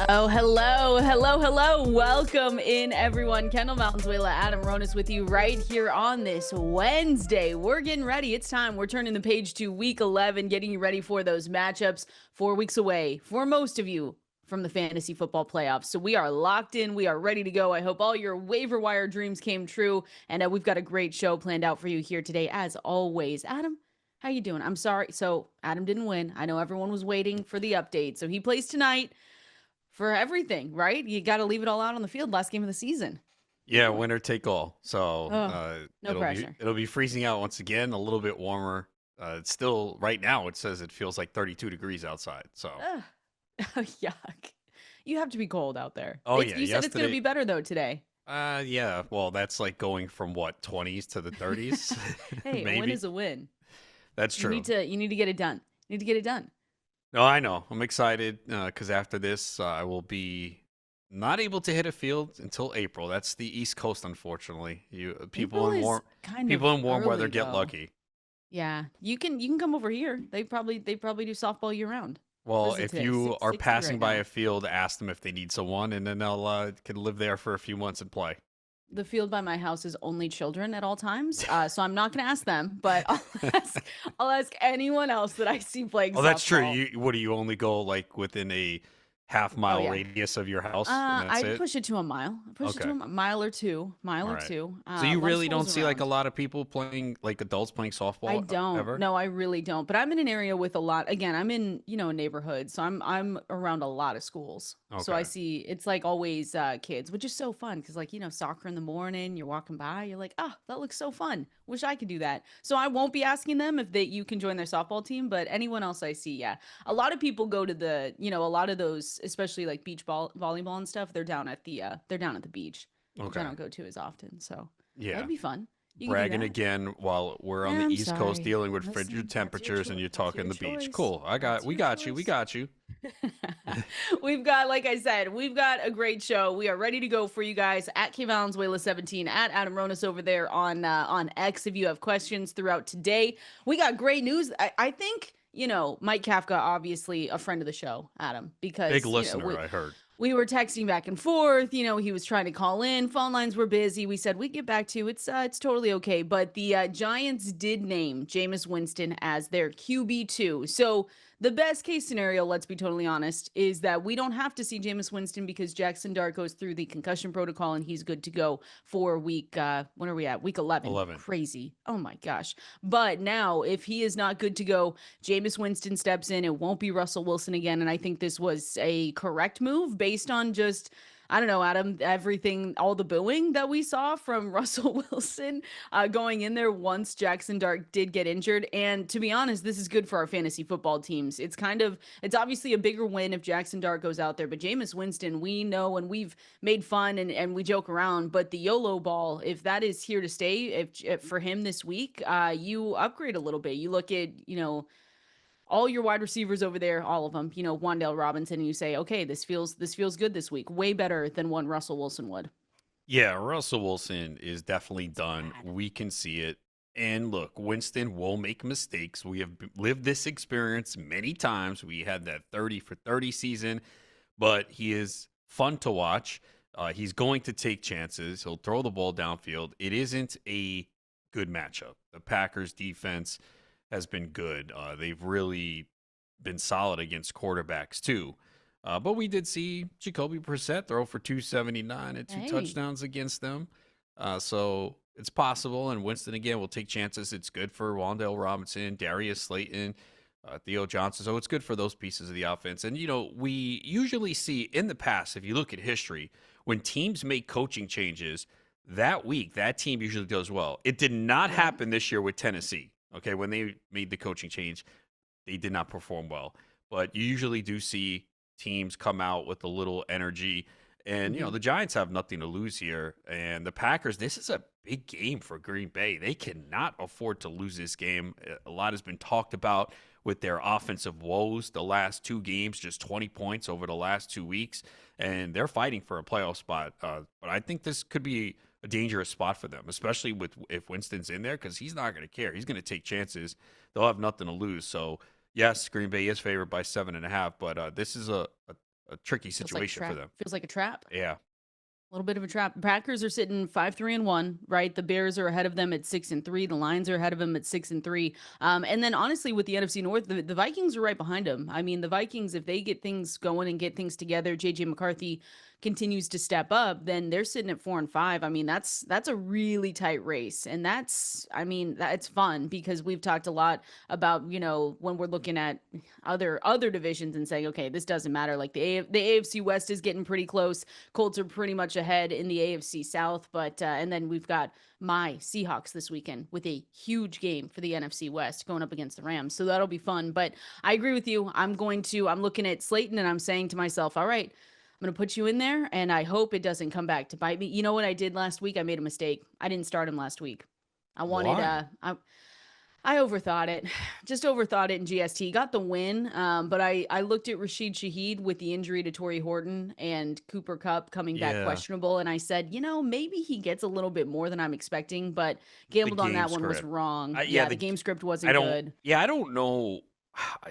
Oh, hello, hello, hello. Welcome in, everyone. Kendall, Valenzuela, Adam, Ronis with you right here on this Wednesday. We're getting ready. It's time. We're turning the page to week 11, getting you ready for those matchups 4 weeks away for most of you from the fantasy football playoffs. So we are locked in. We are ready to go. I hope all your waiver wire dreams came true. And we've got a great show planned out for you here today, as always. Adam, how you doing? I'm sorry. So Adam didn't win. I know everyone was waiting for the update. So he plays tonight for everything, right? You got to leave it all out on the field. Last game of the season. Yeah, winner take all. So No pressure. it'll be freezing out once again, a little bit warmer. It's still right now. It says it feels like 32 degrees outside. So Yuck. You have to be cold out there. oh yeah, You said it's going to be better though today. Yeah. Well, that's like going from what 20s to the 30s. Hey, a win is a win. That's true. You need to get it done. You need to get it done. No, I know. I'm excited because after this, I will be not able to hit a field until April. That's the East Coast, unfortunately. People in warm weather get lucky. Yeah, you can come over here. They probably do softball year round. Well, if you are passing by a field, ask them if they need someone, and then they'll can live there for a few months and play. The field by my house is only children at all times, so I'm not going to ask them, but I'll ask anyone else that I see playing softball. Oh, that's true. Do you only go like within a half-mile radius of your house? I'd push it to a mile. Push it to a mile or two. So you really don't see like a lot of people playing, like adults playing softball? I don't. Ever? No, I really don't. But I'm in an area with a lot. Again, I'm in a neighborhood, so I'm around a lot of schools. Okay. So I see it's like always kids, which is so fun because like soccer in the morning, you're walking by, you're like, oh, that looks so fun. Wish I could do that. So I won't be asking them if you can join their softball team, but anyone else I see, yeah. A lot of people go to the a lot of those, especially like beach volleyball and stuff. They're down at the beach, which I don't go to as often. So yeah, that'd be fun. Bragging again while we're on the East Coast dealing with frigid temperatures and you're talking the beach. Cool. We got you. We've got, like I said, we've got a great show. We are ready to go for you guys at Valenzuela 17 at Adam Ronis over there on X. If you have questions throughout today, we got great news. I think, Mike Kafka, obviously a friend of the show, Adam, because big listener, I heard. We were texting back and forth. He was trying to call in. Phone lines were busy. We said we'd get back to you. It's totally okay. But the Giants did name Jameis Winston as their QB2. So the best case scenario, let's be totally honest, is that we don't have to see Jameis Winston because Jackson Dart goes through the concussion protocol and he's good to go for week, when are we at? Week 11. Crazy. Oh my gosh. But now, if he is not good to go, Jameis Winston steps in. It won't be Russell Wilson again. And I think this was a correct move based on just, I don't know, Adam, everything, all the booing that we saw from Russell Wilson going in there once Jackson Dart did get injured. And to be honest, this is good for our fantasy football teams. It's obviously a bigger win if Jackson Dart goes out there, but Jameis Winston, we know, and we've made fun and we joke around, but the YOLO ball, if that is here to stay, if for him this week, you upgrade a little bit. You look at, all your wide receivers over there, all of them, Wan'Dale Robinson, and you say, okay, this feels good this week. Way better than what Russell Wilson would. Yeah, Russell Wilson is definitely done. We can see it. And look, Winston will make mistakes. We have lived this experience many times. We had that 30 for 30 season, but he is fun to watch. He's going to take chances. He'll throw the ball downfield. It isn't a good matchup. The Packers defense has been good. They've really been solid against quarterbacks too. But we did see Jacoby Brissett throw for 279 and two touchdowns against them. So it's possible. And Winston, again, will take chances. It's good for Wan'Dale Robinson, Darius Slayton, Theo Johnson. So it's good for those pieces of the offense. And, we usually see in the past, if you look at history, when teams make coaching changes, that week, that team usually does well. It did not happen this year with Tennessee. Okay, when they made the coaching change, they did not perform well. But you usually do see teams come out with a little energy. And, the Giants have nothing to lose here. And the Packers, this is a big game for Green Bay. They cannot afford to lose this game. A lot has been talked about with their offensive woes the last two games, just 20 points over the last 2 weeks. And they're fighting for a playoff spot. But I think this could be a dangerous spot for them, especially if Winston's in there, because he's not going to care. He's going to take chances. They'll have nothing to lose. So, yes, Green Bay is favored by 7.5, but this is a a tricky Feels like a situation for trap. them. Feels like a trap. Yeah. A little bit of a trap. Packers are sitting 5-3-1, right? The Bears are ahead of them at 6-3. The Lions are ahead of them at 6-3. And then honestly, with the NFC North, the Vikings are right behind them. I mean, the Vikings, if they get things going and get things together, JJ McCarthy continues to step up, then they're sitting at 4-5. I mean, that's a really tight race. And I mean, that's fun because we've talked a lot about, when we're looking at other divisions and saying, okay, this doesn't matter. Like the AFC West is getting pretty close. Colts are pretty much ahead in the AFC South, but and then we've got my Seahawks this weekend with a huge game for the NFC West going up against the Rams. So that'll be fun. But I agree with you. I'm looking at Slayton and I'm saying to myself, all right, I'm going to put you in there and I hope it doesn't come back to bite me. You know what I did last week? I made a mistake. I didn't start him last week. I wanted Why? I overthought it. Just overthought it in GST. Got the win, but I looked at Rashid Shaheed with the injury to Torrey Horton and Cooper Kupp coming back Yeah. questionable, and I said, maybe he gets a little bit more than I'm expecting, but The gambled on game that one was script. wrong. Yeah, Yeah, the game script I wasn't don't good. yeah, I don't know.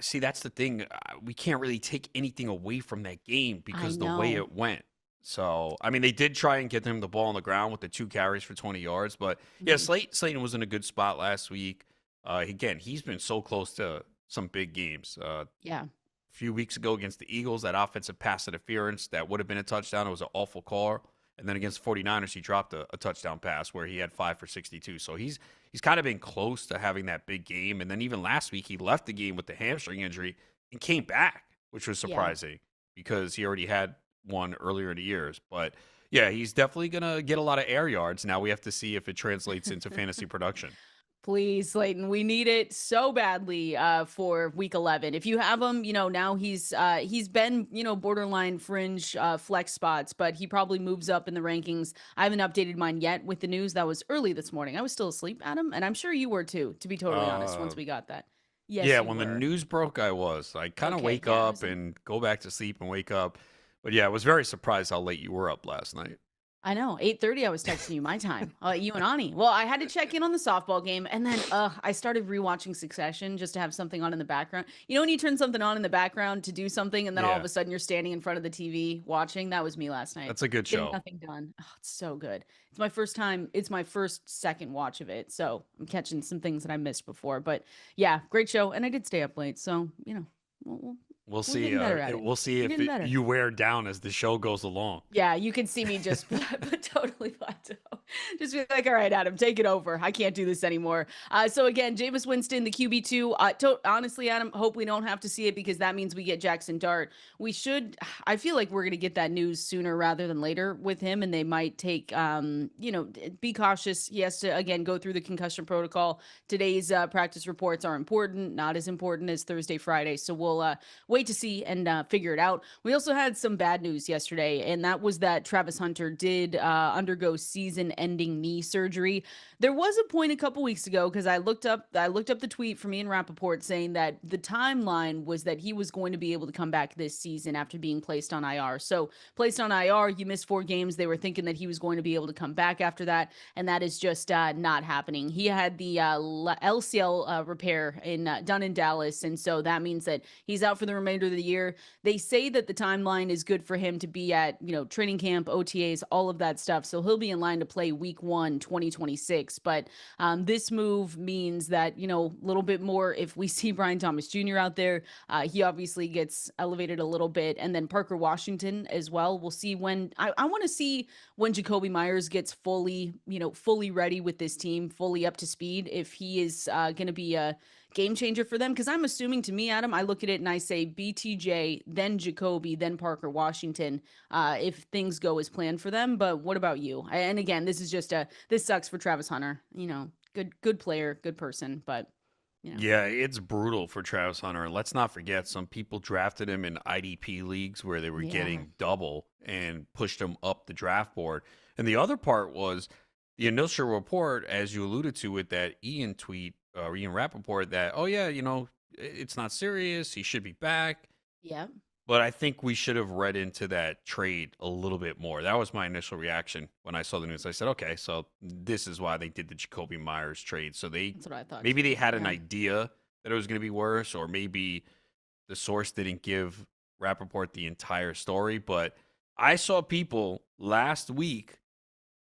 See, that's the thing. We can't really take anything away from that game I because the way know. it went. So, I mean, they did try and get him the ball on the ground with the 2 carries for 20 yards, but yeah, Mhm. Slayton was in a good spot last week. Again, he's been so close to some big games. Yeah. Few weeks ago against the Eagles, that offensive pass interference that would have been a touchdown. It was an awful call. And then against the 49ers, he dropped a touchdown pass where he had 5 for 62. So he's kind of been close to having that big game. And then even last week, he left the game with the hamstring injury and came back, which was Yeah. surprising because he already had one earlier in the years. But yeah, he's definitely going to get a lot of air yards. Now we have to see if it translates into fantasy production. Please, Slayton, we need it so badly for week 11. If you have him, now he's been, borderline fringe flex spots, but he probably moves up in the rankings. I haven't updated mine yet with the news. That was early this morning. I was still asleep, Adam, and I'm sure you were too, to be totally honest, Uh, once we got that. Yes, Yeah, you when the were. news broke, I was. I kind of Okay, wake yeah, up and go back to sleep and wake up. But yeah, I was very surprised how late you were up last night. I know. 8:30 I was texting you my time. You and Ani. Well, I had to check in on the softball game and then I started rewatching Succession just to have something on in the background. You know when you turn something on in the background to do something and then all of Yeah, a sudden you're standing in front of the TV watching? That was me last night. that's a good Getting show. nothing done. Oh, it's so good. It's my first time. It's my first second watch of it. So, I'm catching some things that I missed before, but yeah, great show and I did stay up late. So, we'll, we'll- We'll we're see. getting better at it. We'll see We're if getting better. you wear down as the show goes along. Yeah, you can see me just but totally plateau. Just be like, all right, Adam, take it over. I can't do this anymore. So again, Jameis Winston, the QB2. Honestly, Adam, hope we don't have to see it because that means we get Jackson Dart. We should. I feel like we're gonna get that news sooner rather than later with him, and they might take. Be cautious. He has to again go through the concussion protocol. Today's practice reports are important, not as important as Thursday, Friday. So we'll wait to see and figure it out. We also had some bad news yesterday, and that was that Travis Hunter did undergo season-ending knee surgery. There was a point a couple weeks ago because I looked up the tweet from Ian Rappaport saying that the timeline was that he was going to be able to come back this season after being placed on IR. So placed on IR, you missed 4 games. They were thinking that he was going to be able to come back after that, and that is just not happening. He had the LCL repair done in Dallas, and so that means that he's out for the remainder of the year. They say that the timeline is good for him to be at, training camp, OTAs, all of that stuff. So he'll be in line to play week 1, 2026. But this move means that, a little bit more if we see Brian Thomas Jr. out there, he obviously gets elevated a little bit. And then Parker Washington as well. We'll see when I want to see when Jacoby Myers gets fully ready with this team, fully up to speed, if he is going to be a game changer for them? Because I'm assuming, to me, Adam, I look at it and I say BTJ, then Jacoby, then Parker Washington, if things go as planned for them. But what about you? And again, this sucks for Travis Hunter. Good player, good person, but Yeah, it's brutal for Travis Hunter. And let's not forget, some people drafted him in IDP leagues where they were yeah, getting double and pushed him up the draft board. And the other part was the initial report, as you alluded to with that Ian tweet, or Ian Rappaport, that, oh, yeah, it's not serious. He should be back. yeah, But I think we should have read into that trade a little bit more. That was my initial reaction when I saw the news. I said, okay, so this is why they did the Jacoby Myers trade. So that's what I thought maybe they too. had an Yeah. idea that it was going to be worse, or maybe the source didn't give Rappaport the entire story, but I saw people last week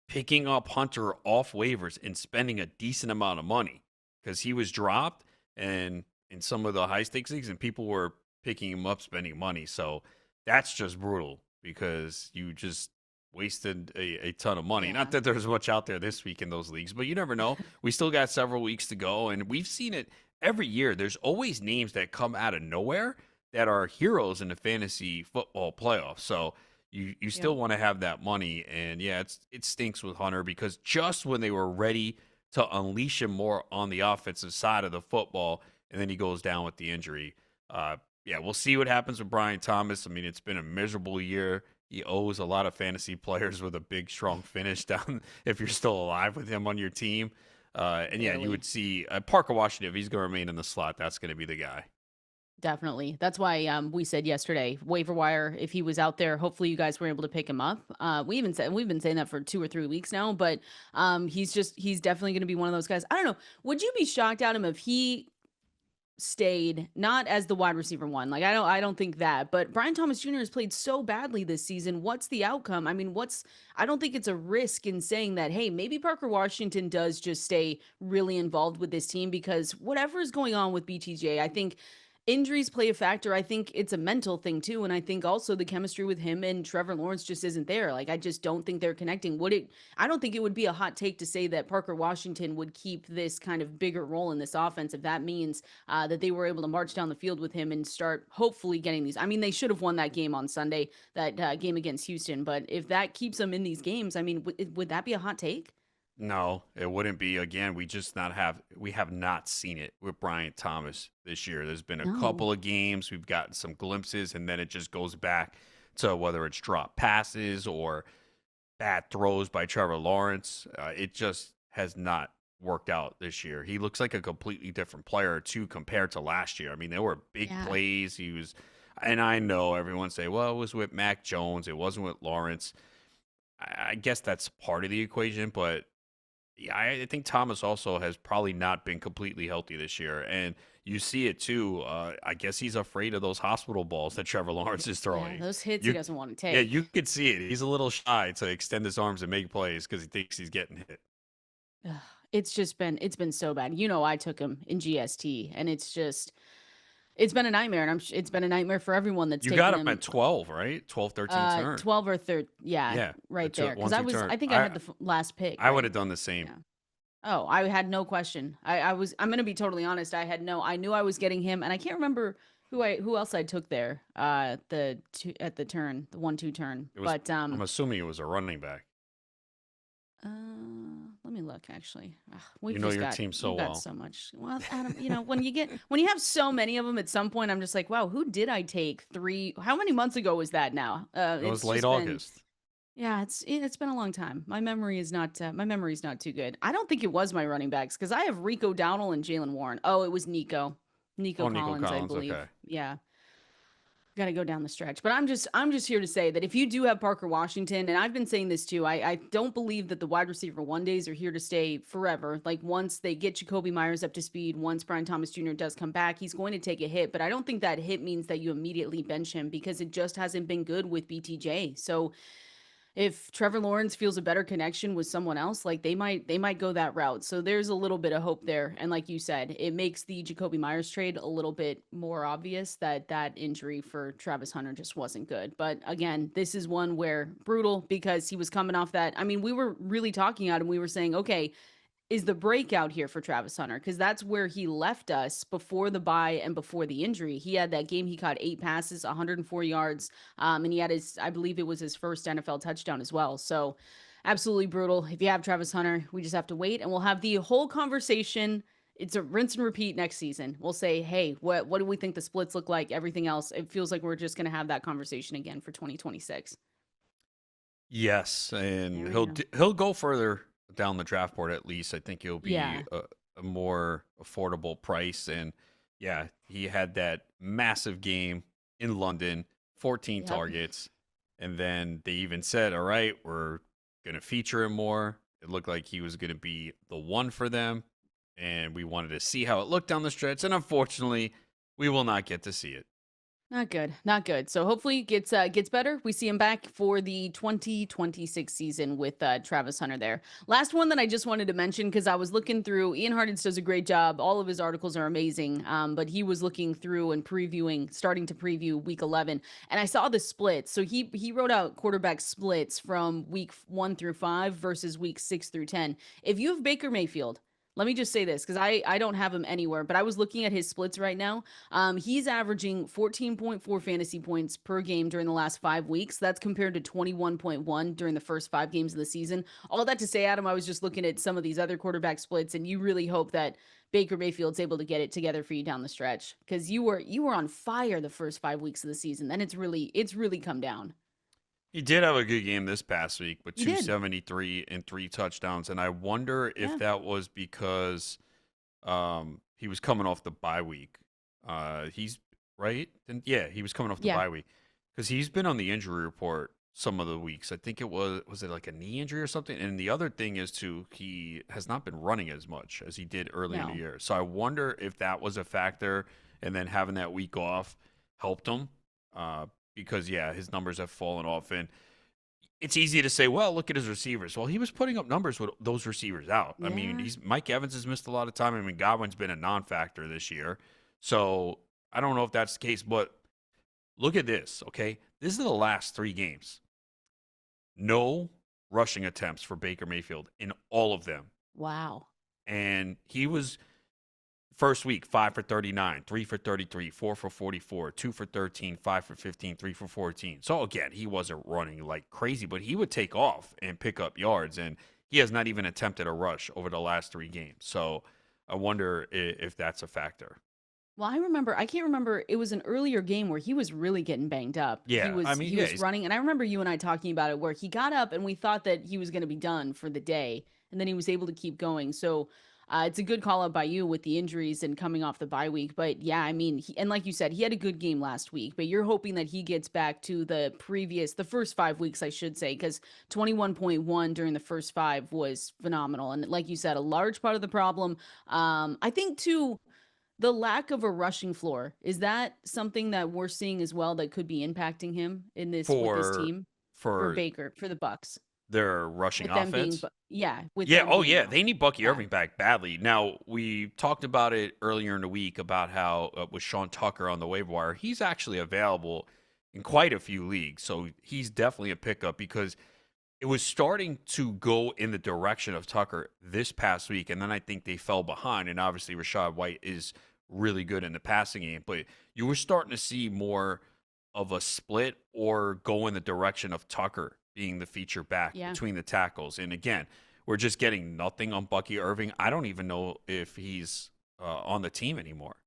picking up Hunter off waivers and spending a decent amount of money because he was dropped and in some of the high stakes leagues, and people were picking him up, spending money. So that's just brutal because you just wasted a ton of money. Not Yeah. that there's much out there this week in those leagues, but you never know. We still got several weeks to go, and we've seen it every year. There's always names that come out of nowhere that are heroes in the fantasy football playoffs. So you Yep. still want to have that money, and yeah, it stinks with Hunter because just when they were ready to unleash him more on the offensive side of the football, and then he goes down with the injury. Yeah, we'll see what happens with Brian Thomas. I mean, it's been a miserable year. He owes a lot of fantasy players with a big, strong finish down if you're still alive with him on your team. And yeah, you Barely. would see Parker Washington, if he's going to remain in the slot, that's going to be the guy. Definitely. That's why we said yesterday, waiver wire, if he was out there, hopefully you guys were able to pick him up. We've been saying that for 2 or 3 weeks now, but he's definitely going to be one of those guys. I don't know. Would you be shocked at him if he stayed not as the wide receiver one? Like I don't think that, but Brian Thomas Jr. has played so badly this season. What's the outcome? I mean, I don't think it's a risk in saying that, hey, maybe Parker Washington does just stay really involved with this team because whatever is going on with BTJ, I think injuries play a factor. I think it's a mental thing too. And I think also the chemistry with him and Trevor Lawrence just isn't there. Like, I just don't think they're connecting. I don't think it would be a hot take to say that Parker Washington would keep this kind of bigger role in this offense if that means that they were able to march down the field with him and start hopefully getting these. I mean, they should have won that game on Sunday, that game against Houston. But if that keeps them in these games, I mean, would that be a hot take? No, it wouldn't be. Again, we have not seen it with Bryant Thomas this year. There's been a No. couple of games we've gotten some glimpses, and then it just goes back to whether it's drop passes or bad throws by Trevor Lawrence. It just has not worked out this year. He looks like a completely different player too compared to last year. I mean, there were big Yeah. plays. And I know everyone say, well, it was with Mac Jones, it wasn't with Lawrence. I guess that's part of the equation, but yeah, I think Thomas also has probably not been completely healthy this year, and you see it too. I guess he's afraid of those hospital balls that Trevor Lawrence is Yeah. throwing. Those hits he You, doesn't want to yeah, take. you could see it. He's a little shy to extend his arms and make plays because he thinks he's getting hit. Ugh, it's been so bad. I took him in GST, and it's been a nightmare, and it's been a nightmare for everyone that's You got taken him him. at 12, right? 12, 13 turn. 12 or 13, yeah, Yeah, the right two, there. Because one two turn. I think I had the last pick, I would have right? done the same. Yeah. Oh, I had no question. I'm gonna be totally honest. I knew I was getting him, and I can't remember who else I took there. At the turn, the 1-2 turn, It was. but I'm assuming it was a running back. Uh, let me look. Actually, ugh, You know your team so we've got well. so much. Well, Adam, when you have so many of them, at some point, I'm just like, wow, who did I take? How many months ago was that now? It was It's late just been, August. yeah, it's been a long time. My memory is not too good. I don't think it was my running backs because I have Rico Dowdle and Jalen Warren. Oh, it was Nico Oh, Nico Collins, I Collins. believe. Okay. Yeah, got to go down the stretch. But I'm just here to say that if you do have Parker Washington, and I've been saying this too, I don't believe that the wide receiver one days are here to stay forever. Like, once they get Jacoby Myers up to speed, once Brian Thomas Jr. does come back, he's going to take a hit. But I don't think that hit means that you immediately bench him because it just hasn't been good with BTJ. So if Trevor Lawrence feels a better connection with someone else, like, they might go that route. So there's a little bit of hope there. And like you said, it makes the Jacoby Myers trade a little bit more obvious that that injury for Travis Hunter just wasn't good. But again, this is one where brutal because he was coming off that. I mean, we were really talking about him. We were saying, okay, is the breakout here for Travis Hunter, because that's where he left us before the bye and before the injury. He had that game, he caught 8 passes, 104 yards, and he had I believe it was his first NFL touchdown as well. So absolutely brutal. If you have Travis Hunter, we just have to wait, and we'll have the whole conversation. It's a rinse and repeat next season. We'll say, hey, what do we think the splits look like? Everything else, it feels like we're just going to have that conversation again for 2026. Yes, There and we go. he'll go further down the draft board at least. I think he'll be Yeah. a more affordable price. And yeah, he had that massive game in London, 14 Yep. targets, and then they even said, "All right, we're going to feature him more." It looked like he was going to be the one for them, and we wanted to see how it looked down the stretch. And unfortunately, we will not get to see it. Not good. Not good. So hopefully it gets better. We see him back for the 2026 season with Travis Hunter there. Last one that I just wanted to mention because I was looking through. Ian Hardens does a great job. All of his articles are amazing. But he was looking through and starting to preview Week 11, and I saw the splits. So he wrote out quarterback splits from Week 1 through 5 versus Week 6 through 10. If you have Baker Mayfield. Let me just say this because I don't have him anywhere, but I was looking at his splits right now. He's averaging 14.4 fantasy points per game during the last 5 weeks. That's compared to 21.1 during the first 5 games of the season. All that to say, Adam, I was just looking at some of these other quarterback splits, and you really hope that Baker Mayfield's able to get it together for you down the stretch because you were on fire the first 5 weeks of the season. Then it's really come down. He did have a good game this past week with He did, 273 and 3 touchdowns, and I wonder if yeah, that was because he was coming off the bye week. He's right, and yeah, he was coming off the yeah, bye week because he's been on the injury report some of the weeks. I think it like a knee injury or something. And the other thing is too, he has not been running as much as he did early in the no, year. So I wonder if that was a factor, and then having that week off helped him. Because yeah, his numbers have fallen off, and it's easy to say, well, look at his receivers. Well, he was putting up numbers with those receivers out. I mean, yeah. he's Mike Evans has missed a lot of time. I mean, Godwin's been a non-factor this year, so I don't know if that's the case. But look at this, okay? This is the last 3 games. No rushing attempts for Baker Mayfield in all of them, Wow. and he was first week, 5 for 39, 3 for 33, 4 for 44, 2 for 13, 5 for 15, 3 for 14. So again, he wasn't running like crazy, but he would take off and pick up yards. And he has not even attempted a rush over the last 3 games. So I wonder if that's a factor. Well, I can't remember, it was an earlier game where he was really getting banged up. He Yeah. I was mean, he yeah, was running, and I remember you and I talking about it where he got up and we thought that he was going to be done for the day, and then he was able to keep going. So, it's a good call out by you with the injuries and coming off the bye week. But yeah, I mean, and like you said, he had a good game last week, but you're hoping that he gets back to the first 5 weeks, I should say, because 21.1 during the first five was phenomenal. And like you said, a large part of the problem, I think too, the lack of a rushing floor, is that something that we're seeing as well that could be impacting him in this with this for team for for Baker, for the Bucks, their rushing with them being offense. yeah, with Yeah, them oh being yeah, out. they need Bucky Yeah. Irving back badly. Now, we talked about it earlier in the week about how with Sean Tucker on the waiver wire, he's actually available in quite a few leagues. So he's definitely a pickup because it was starting to go in the direction of Tucker this past week. And then I think they fell behind. And obviously, Rashad White is really good in the passing game. But you were starting to see more of a split or go in the direction of Tucker being the feature back Yeah. between the tackles. And again, we're just getting nothing on Bucky Irving. I don't even know if he's on the team anymore.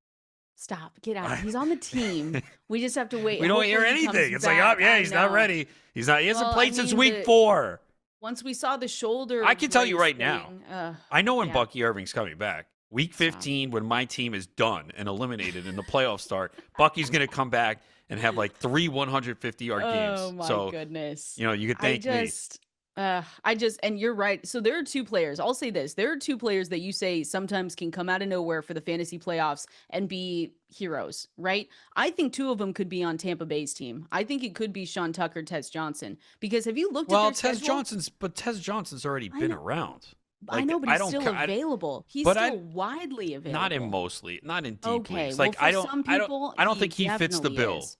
Stop. Get out. I, He's on the team. We just have to wait. we don't hear Hopefully he comes anything. It's like, oh back. yeah, I he's not know. ready. He's not. He hasn't Well, I played since mean, week the 4. once we saw the shoulder I can tell you brace right now. thing, I know when yeah, Bucky Irving's coming back. Week stop. 15, when my team is done and eliminated and the playoffs start, Bucky's going to come back and have like 3 150-yard Oh games. my So, goodness. you could I thank me. just and you're right. So there are two players. I'll say this. There are two players that you say sometimes can come out of nowhere for the fantasy playoffs and be heroes, right? I think two of them could be on Tampa Bay's team. I think it could be Sean Tucker, Tez Johnson. Because have you looked at Well, their schedule? Tez Johnson's already I been know around. I Like know, but I he's don't, still available. He's but I still widely not in available. mostly, not in deep Okay. leagues. Well, Like for some people, I don't he think he fits the definitely bill. is.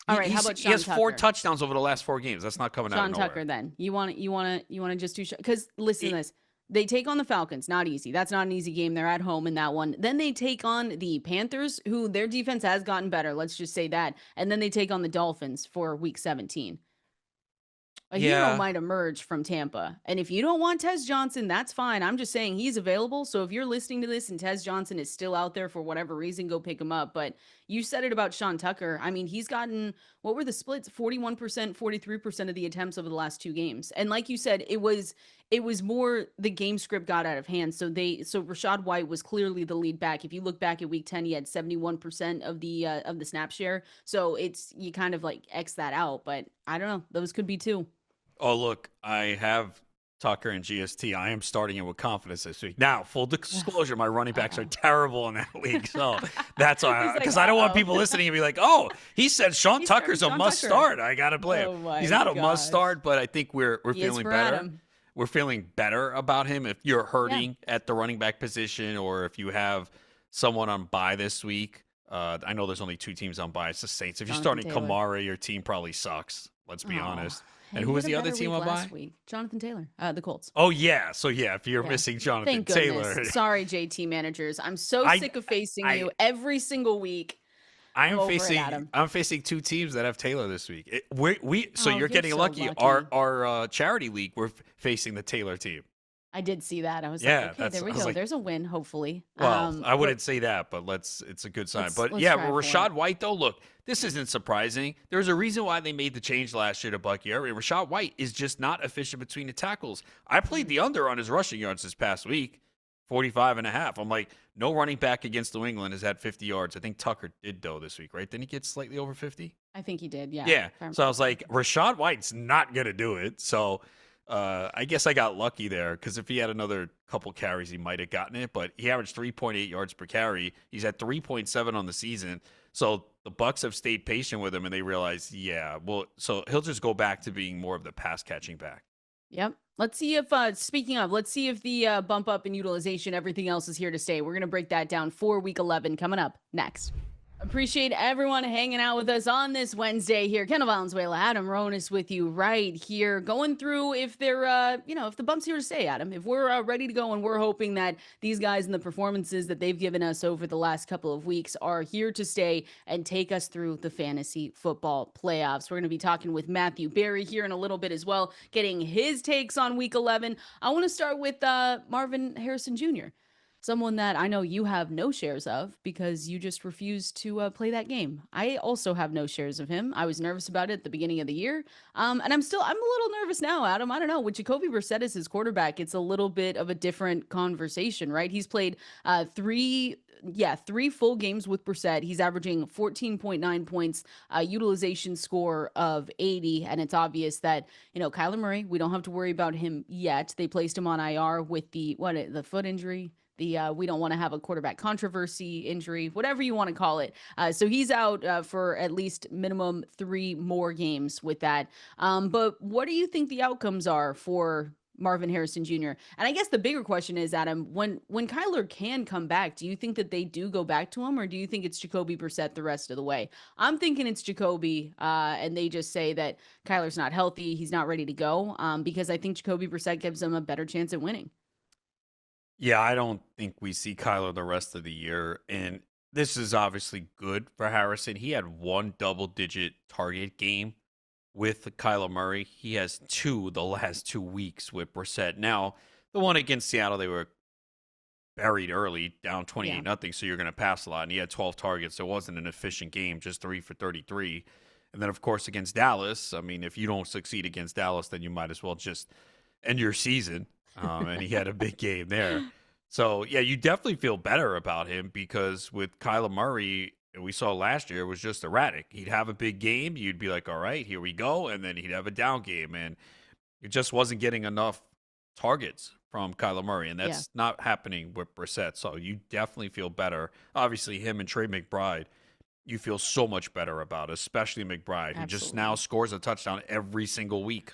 All right, how about He Sean has 4 Tucker? touchdowns over the last 4 games. That's not coming out of Sean nowhere. Tucker, then you want to just do because listen to It, this. They take on the Falcons, not easy. That's not an easy game. They're at home in that one. Then they take on the Panthers, who their defense has gotten better. Let's just say that. And then they take on the Dolphins for Week 17. A hero yeah, might emerge from Tampa. And if you don't want Tez Johnson, that's fine. I'm just saying he's available. So if you're listening to this and Tez Johnson is still out there for whatever reason, go pick him up. But you said it about Sean Tucker. I mean, he's gotten, what were the splits? 41%, 43% of the attempts over the last 2 games. And like you said, it was more the game script got out of hand. So Rashad White was clearly the lead back. If you look back at week 10, he had 71% of the snap share. So it's you kind of like X that out, but I don't know. Those could be two. oh, look, I have Tucker and GST. I am starting it with confidence this week. Now, full disclosure, my running backs are terrible in that league. So that's why, He's like, because I don't want uh-oh. people listening and be like, oh, he said Sean He's starting Tucker's a Sean must Tucker. start. I got to play him. Oh my He's not a must gosh. start, but I think we're He is feeling for better. Adam. We're feeling better about him. If you're Yeah. hurting at the running back position or if you have someone on bye this week, I know there's only 2 teams on bye. It's the Saints. If you're Jonathan starting Taylor. Kamara, your team probably sucks. Let's be Oh, honest. hey, And he who was had a the other better team week on last bye? week. Jonathan Taylor, the Colts. Oh yeah, so yeah, if you're Yeah. missing Jonathan Thank goodness. Taylor, Sorry, JT managers. I'm so I sick of facing I you every single week. I I'm am over it, facing Adam. I'm facing 2 teams that have Taylor this week. So Oh, you're you're getting so lucky. lucky. Our charity league, we're facing the Taylor team. I did see that. I was like, Yeah, okay, there I we was go. like, There's a win, hopefully. well, I But wouldn't say that, but it's a good sign. But let's yeah, try well, for Rashad it. White though, look, this isn't surprising. There's a reason why they made the change last year to Bucky Irving. Rashad White is just not efficient between the tackles. I played the under on his rushing yards this past week, 45 and a half. I'm like, no running back against New England has had 50 yards. I think Tucker did though this week, right? Didn't he get slightly over 50? I think he did. Yeah. Yeah. If I So I remember was like, correctly. Rashad White's not gonna do it. So I guess I got lucky there because if he had another couple carries, he might have gotten it. But he averaged 3.8 yards per carry. He's at 3.7 on the season. So the Bucks have stayed patient with him, and they realized, yeah, well, so he'll just go back to being more of the pass catching back. Yep. Let's see if, speaking of, let's see if the bump up in utilization, everything else is here to stay. We're going to break that down for week 11 coming up next. Appreciate everyone hanging out with us on this Wednesday here. Kendall Valenzuela, Adam Ronis with you right here, going through if they're, if the bump's here to stay, Adam, if we're ready to go and we're hoping that these guys and the performances that they've given us over the last couple of weeks are here to stay and take us through the fantasy football playoffs. We're going to be talking with Matthew Berry here in a little bit as well, getting his takes on week 11. I want to start with Marvin Harrison Jr., someone that I know you have no shares of because you just refused to play that game. I also have no shares of him. I was nervous about it at the beginning of the year. And I'm a little nervous now, Adam. I don't know. With Jacoby Brissett as his quarterback, it's a little bit of a different conversation, right? He's played three full games with Brissett. He's averaging 14.9 points, utilization score of 80. And it's obvious that, Kyler Murray, we don't have to worry about him yet. They placed him on IR with the foot injury. We don't want to have a quarterback controversy injury, whatever you want to call it. So he's out for at least minimum 3 more games with that. But what do you think the outcomes are for Marvin Harrison Jr.? And I guess the bigger question is, Adam, when Kyler can come back, do you think that they do go back to him, or do you think it's Jacoby Brissett the rest of the way? I'm thinking it's Jacoby, and they just say that Kyler's not healthy, he's not ready to go, because I think Jacoby Brissett gives them a better chance at winning. Yeah, I don't think we see Kyler the rest of the year. And this is obviously good for Harrison. He had 1 double-digit target game with Kyler Murray. He has 2 the last 2 weeks with Brissett. Now, the one against Seattle, they were buried early, down 28 Yeah. nothing. So you're going to pass a lot. And he had 12 targets. So it wasn't an efficient game, just 3 for 33. And then, of course, against Dallas, I mean, if you don't succeed against Dallas, then you might as well just end your season. And he had a big game there. So, yeah, you definitely feel better about him because with Kyler Murray, we saw last year, it was just erratic. He'd have a big game. You'd be like, all right, here we go. And then he'd have a down game. And it just wasn't getting enough targets from Kyler Murray. And Yeah. that's not happening with Brissett. So you definitely feel better. Obviously, him and Trey McBride, you feel so much better about, especially McBride, who just now Absolutely. scores a touchdown every single week.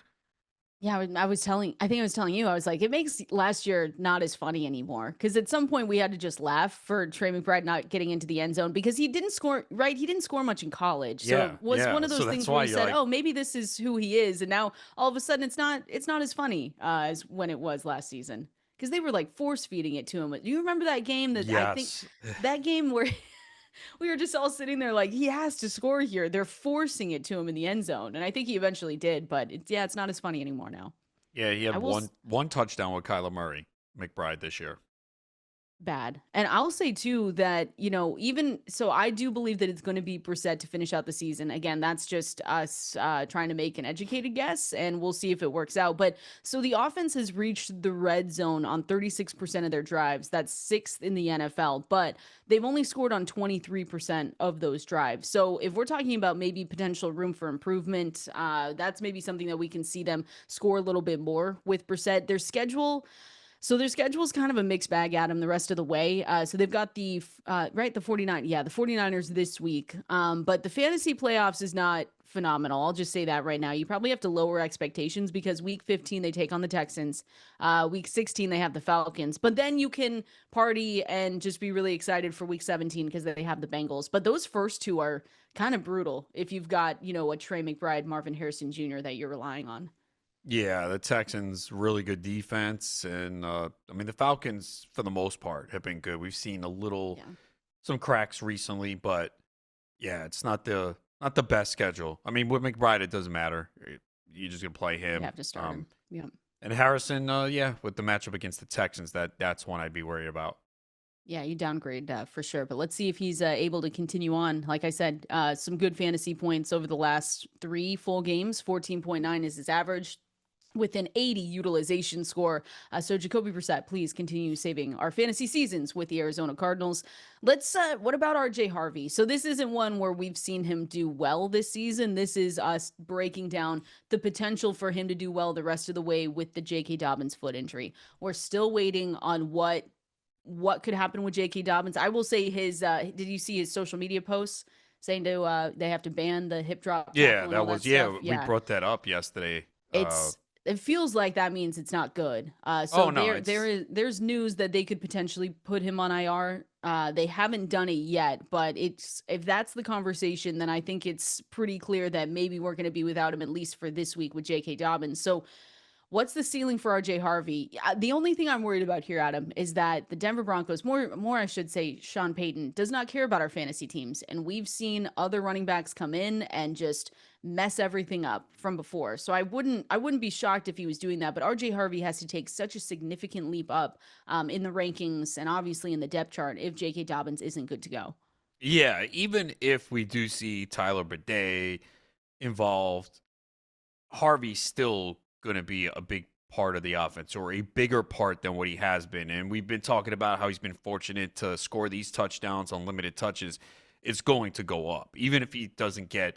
Yeah, I was telling, I think I was telling you, I was like, it makes last year not as funny anymore. Cause at some point we had to just laugh for Trey McBride not getting into the end zone because he didn't score, right? He didn't score much in college. So Yeah, it was one yeah. of So those that's things where why we you're said, like, oh, maybe this is who he is. And now all of a sudden it's not as funny as when it was last season. Cause they were like force feeding it to him. Do you remember that game that I think yes. that game where we were just all sitting there like he has to score here. They're forcing it to him in the end zone. And I think he eventually did, but it's not as funny anymore now. Yeah, he had I will. one touchdown with Kyler Murray, McBride this year. Bad. And I'll say too that, even so, I do believe that it's going to be Brissett to finish out the season. Again, that's just us trying to make an educated guess, and we'll see if it works out. But so the offense has reached the red zone on 36% of their drives. That's sixth in the NFL, but they've only scored on 23% of those drives. So if we're talking about maybe potential room for improvement, that's maybe something that we can see them score a little bit more with Brissett. Their schedule is kind of a mixed bag, Adam, the rest of the way. So they've got the 49, yeah, the 49ers this week. But the fantasy playoffs is not phenomenal. I'll just say that right now. You probably have to lower expectations because week 15 they take on the Texans. Week 16 they have the Falcons. But then you can party and just be really excited for week 17 because they have the Bengals. But those first two are kind of brutal if you've got, a Trey McBride, Marvin Harrison Jr. that you're relying on. Yeah, the Texans really good defense, and the Falcons for the most part have been good. We've seen Yeah, some cracks recently, but yeah, it's not the best schedule. I mean, with McBride, it doesn't matter. You're just gonna play you him. have to start him. Yeah. And Harrison, yeah, with the matchup against the Texans, that's one I'd be worried about. Yeah, you downgrade for sure. But let's see if he's able to continue on. Like I said, some good fantasy points over the last three full games. 14.9 is his average with an 80 utilization score. So Jacoby Brissett, please continue saving our fantasy seasons with the Arizona Cardinals. What about RJ Harvey? So this isn't one where we've seen him do well this season. This is us breaking down the potential for him to do well the rest of the way with the J.K. Dobbins foot injury. We're still waiting on what could happen with J.K. Dobbins. I will say did you see his social media posts saying they have to ban the hip drop Yeah, tackle and all that that was stuff? we Yeah. brought that up yesterday. It feels like that means it's not good. So Oh no, there's news that they could potentially put him on IR. They haven't done it yet, but if that's the conversation, then I think it's pretty clear that maybe we're going to be without him at least for this week with J.K. Dobbins. So what's the ceiling for RJ Harvey? The only thing I'm worried about here, Adam, is that the Denver Broncos, more I should say, Sean Payton does not care about our fantasy teams, and we've seen other running backs come in and just mess everything up from before. So I wouldn't be shocked if he was doing that. But RJ Harvey has to take such a significant leap up in the rankings and obviously in the depth chart if J.K. Dobbins isn't good to go. yeah. Even if we do see Tyler Bidet involved, Harvey's still going to be a big part of the offense or a bigger part than what he has been. And we've been talking about how he's been fortunate to score these touchdowns on limited touches. It's going to go up. Even if he doesn't get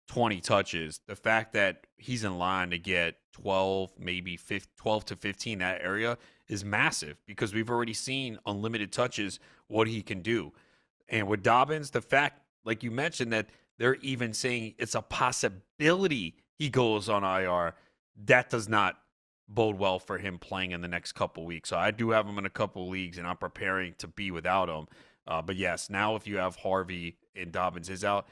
20 touches, the fact that he's in line to get 12, maybe 12 to 15, that area is massive because we've already seen unlimited touches what he can do. And with Dobbins, the fact, like you mentioned, that they're even saying it's a possibility he goes on IR, that does not bode well for him playing in the next couple weeks. So I do have him in a couple leagues, and I'm preparing to be without him. But yes, now if you have Harvey and Dobbins is out,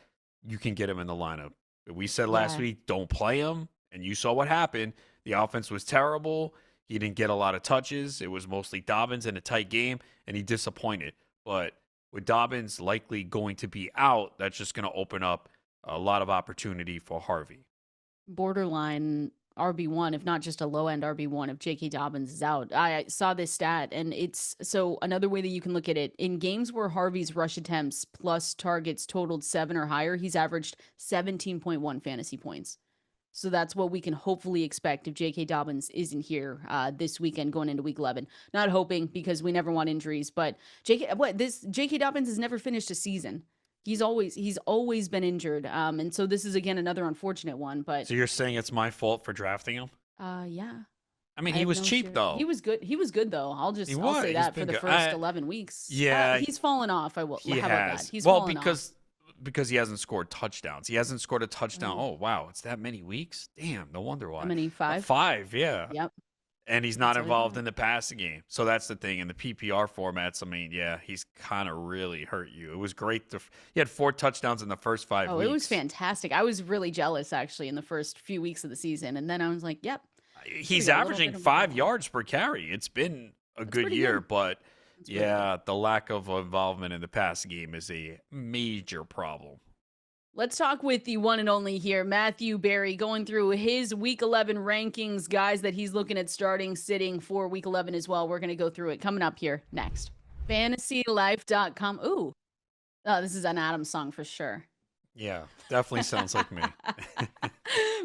you can get him in the lineup. We said last Yeah. week, don't play him, and you saw what happened. The offense was terrible. He didn't get a lot of touches. It was mostly Dobbins in a tight game, and he disappointed. But with Dobbins likely going to be out, that's just going to open up a lot of opportunity for Harvey. Borderline RB1, if not just a low end RB1, if J.K. Dobbins is out. I saw this stat, and it's so another way that you can look at it in games where Harvey's rush attempts plus targets totaled 7 or higher, he's averaged 17.1 fantasy points. So that's what we can hopefully expect if J.K. Dobbins isn't here this weekend going into week 11. Not hoping because we never want injuries, but J.K. Dobbins has never finished a season. He's always been injured. And so this is again another unfortunate one, but So you're saying it's my fault for drafting him? yeah. I mean, I he have was no cheap share. He though. was good. He was good though. He I'll was. say He's that for been the good. first 11 weeks. Yeah, He's fallen off. I will. he How about that? has. He's Well, fallen off. because he hasn't scored touchdowns. He hasn't scored a touchdown. Mm. Oh wow, it's that many weeks. Damn, no wonder How why. many? 5? Five, yeah. Yep. And he's not That's all he's involved got. in the passing game. So that's the thing. In the PPR formats, I mean, yeah, he's kind of really hurt you. It was great. He had 4 touchdowns in the first 5 Oh, it was weeks. fantastic. I was really jealous actually in the first few weeks of the season, and then I was like, "Yep, we He's got a little averaging bit of a 5 problem." yards per carry. It's been a That's good pretty year, good. but That's pretty good. yeah, the lack of involvement in the passing game is a major problem. Let's talk with the one and only here, Matthew Berry, going through his Week 11 rankings, guys that he's looking at starting, sitting for Week 11 as well. We're going to go through it coming up here next. FantasyLife.com. Ooh, oh, this is an Adam song for sure. Yeah, definitely sounds like me.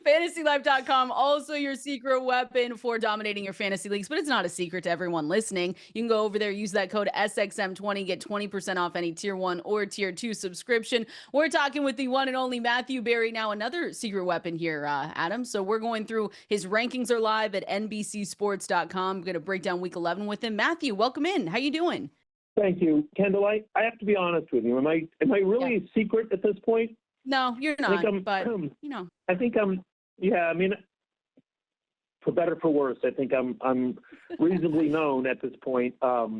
FantasyLife.com, also your secret weapon for dominating your fantasy leagues, but it's not a secret to everyone listening. You can go over there, use that code SXM20, get 20% off any tier 1 or tier 2 subscription. We're talking with the one and only Matthew Berry. Now, another secret weapon here, Adam. So we're going through his rankings are live at NBCSports.com. I'm going to break down week 11 with him. Matthew, welcome in. How you doing? Thank you, Kendall. I have to be honest with you. Am I really a secret at this point? No, you're not. But I think I'm. Yeah, I mean, for better for worse, I think I'm reasonably known at this point. But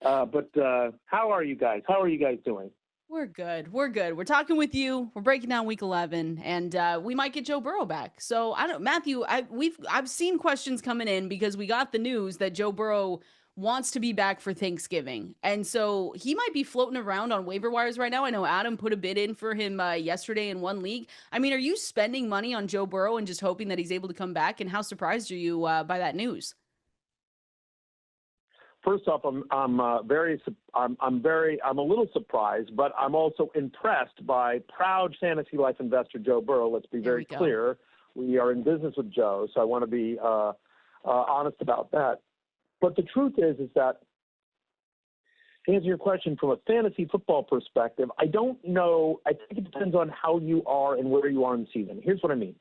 how are you guys? How are you guys doing? We're good. We're good. We're talking with you. We're breaking down week 11, and we might get Joe Burrow back. So I don't, Matthew. I've seen questions coming in because we got the news that Joe Burrow wants to be back for Thanksgiving, and so he might be floating around on waiver wires right now. I know Adam put a bid in for him yesterday in one league. I mean, are you spending money on Joe Burrow and just hoping that he's able to come back? And how surprised are you by that news? First off, I'm a little surprised, but I'm also impressed by proud fantasy life investor Joe Burrow. Let's be very clear. We are in business with Joe, so I want to be honest about that. But the truth is that to answer your question from a fantasy football perspective, I don't know. I think it depends on how you are and where you are in the season. Here's what I mean.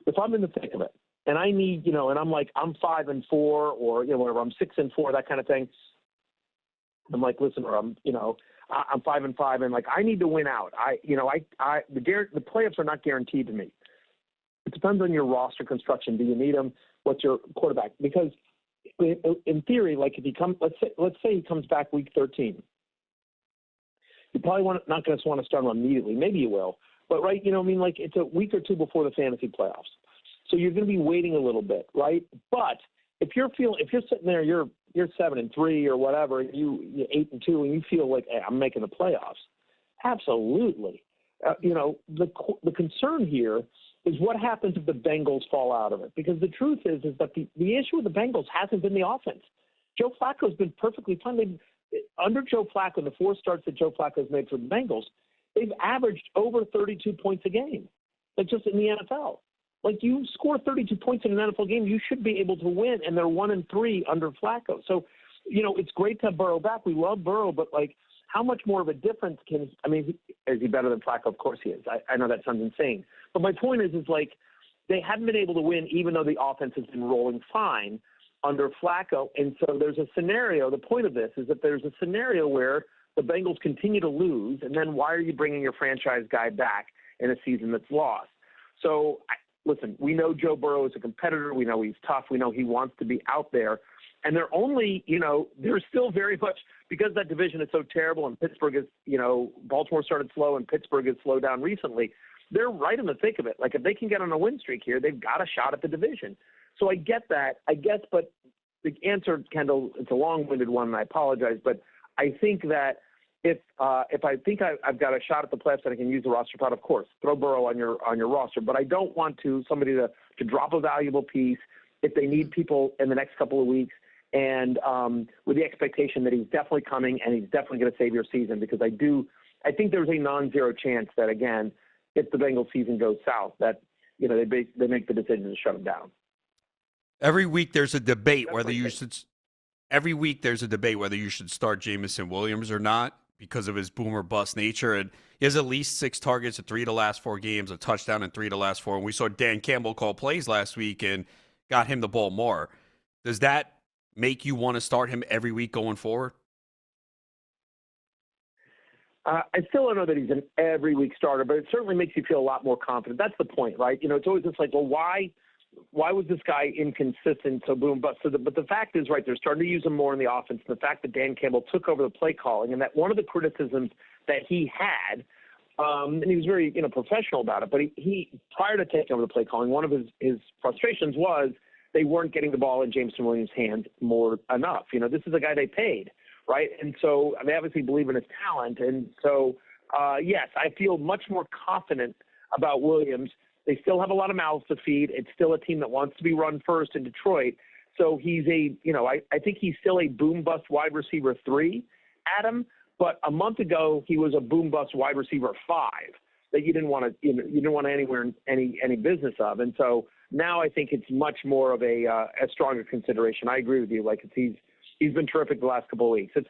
If I'm in the thick of it, and I need, and I'm like, I'm 5-4 or, whatever, I'm 6-4, that kind of thing. I'm like, listen, or I'm 5-5 and like, I need to win out. The playoffs are not guaranteed to me. It depends on your roster construction. Do you need them? What's your quarterback? Because in theory, like if he comes, let's say he comes back week 13, you probably not going to want to start him immediately. Maybe you will, but right, like it's a week or two before the fantasy playoffs. So you're going to be waiting a little bit, right? But if you're sitting there, you're 7-3 or whatever, and you're 8-2, and you feel like, hey, I'm making the playoffs. Absolutely. The concern here is what happens if the Bengals fall out of it. Because the truth is that the issue with the Bengals hasn't been the offense. Joe Flacco's been perfectly fine. Under Joe Flacco, the 4 starts that Joe Flacco's made for the Bengals, they've averaged over 32 points a game, like just in the NFL. Like you score 32 points in an NFL game, you should be able to win, and they're 1-3 under Flacco. So, it's great to have Burrow back. We love Burrow, but like, how much more of a difference is he better than Flacco? Of course he is. I know that sounds insane, but my point is like they haven't been able to win, even though the offense has been rolling fine under Flacco. And so there's a scenario. The point of this is that there's a scenario where the Bengals continue to lose, and then why are you bringing your franchise guy back in a season that's lost? So. Listen, we know Joe Burrow is a competitor. We know he's tough. We know he wants to be out there. And they're only, they're still very much, because that division is so terrible and Pittsburgh is, Baltimore started slow and Pittsburgh has slowed down recently. They're right in the thick of it. Like if they can get on a win streak here, they've got a shot at the division. So I get that, I guess, but the answer, Kendall, it's a long-winded one, and I apologize, but I think that if I think I've got a shot at the playoffs and I can use the roster spot, of course, throw Burrow on your roster. But I don't want somebody to drop a valuable piece if they need people in the next couple of weeks, and with the expectation that he's definitely coming and he's definitely going to save your season, because I think there's a non-zero chance that, again, if the Bengals season goes south, that they make the decision to shut him down. Every week there's a debate whether you should. Every week there's a debate whether you should start Jameson Williams or not, because of his boom or bust nature. And he has at least 6 targets in 3 of the last 4 games, a touchdown in 3 of the last 4. And we saw Dan Campbell call plays last week and got him the ball more. Does that make you want to start him every week going forward? I still don't know that he's an every week starter, but it certainly makes you feel a lot more confident. That's the point, right? It's always just like, well, why was this guy inconsistent? So boom, bust. But the fact is, right, they're starting to use him more in the offense. And the fact that Dan Campbell took over the play calling, and that one of the criticisms that he had, and he was very professional about it, but he prior to taking over the play calling, one of his frustrations was they weren't getting the ball in Jameson Williams' hands more enough. This is a guy they paid, right? And so they obviously believe in his talent. And so, yes, I feel much more confident about Williams. They still have a lot of mouths to feed. It's still a team that wants to be run first in Detroit. So he's I think he's still a boom bust wide receiver 3, Adam. But a month ago he was a boom bust wide receiver 5 that you didn't want anywhere any business of. And so now I think it's much more of a stronger consideration. I agree with you. Like he's been terrific the last couple of weeks. It's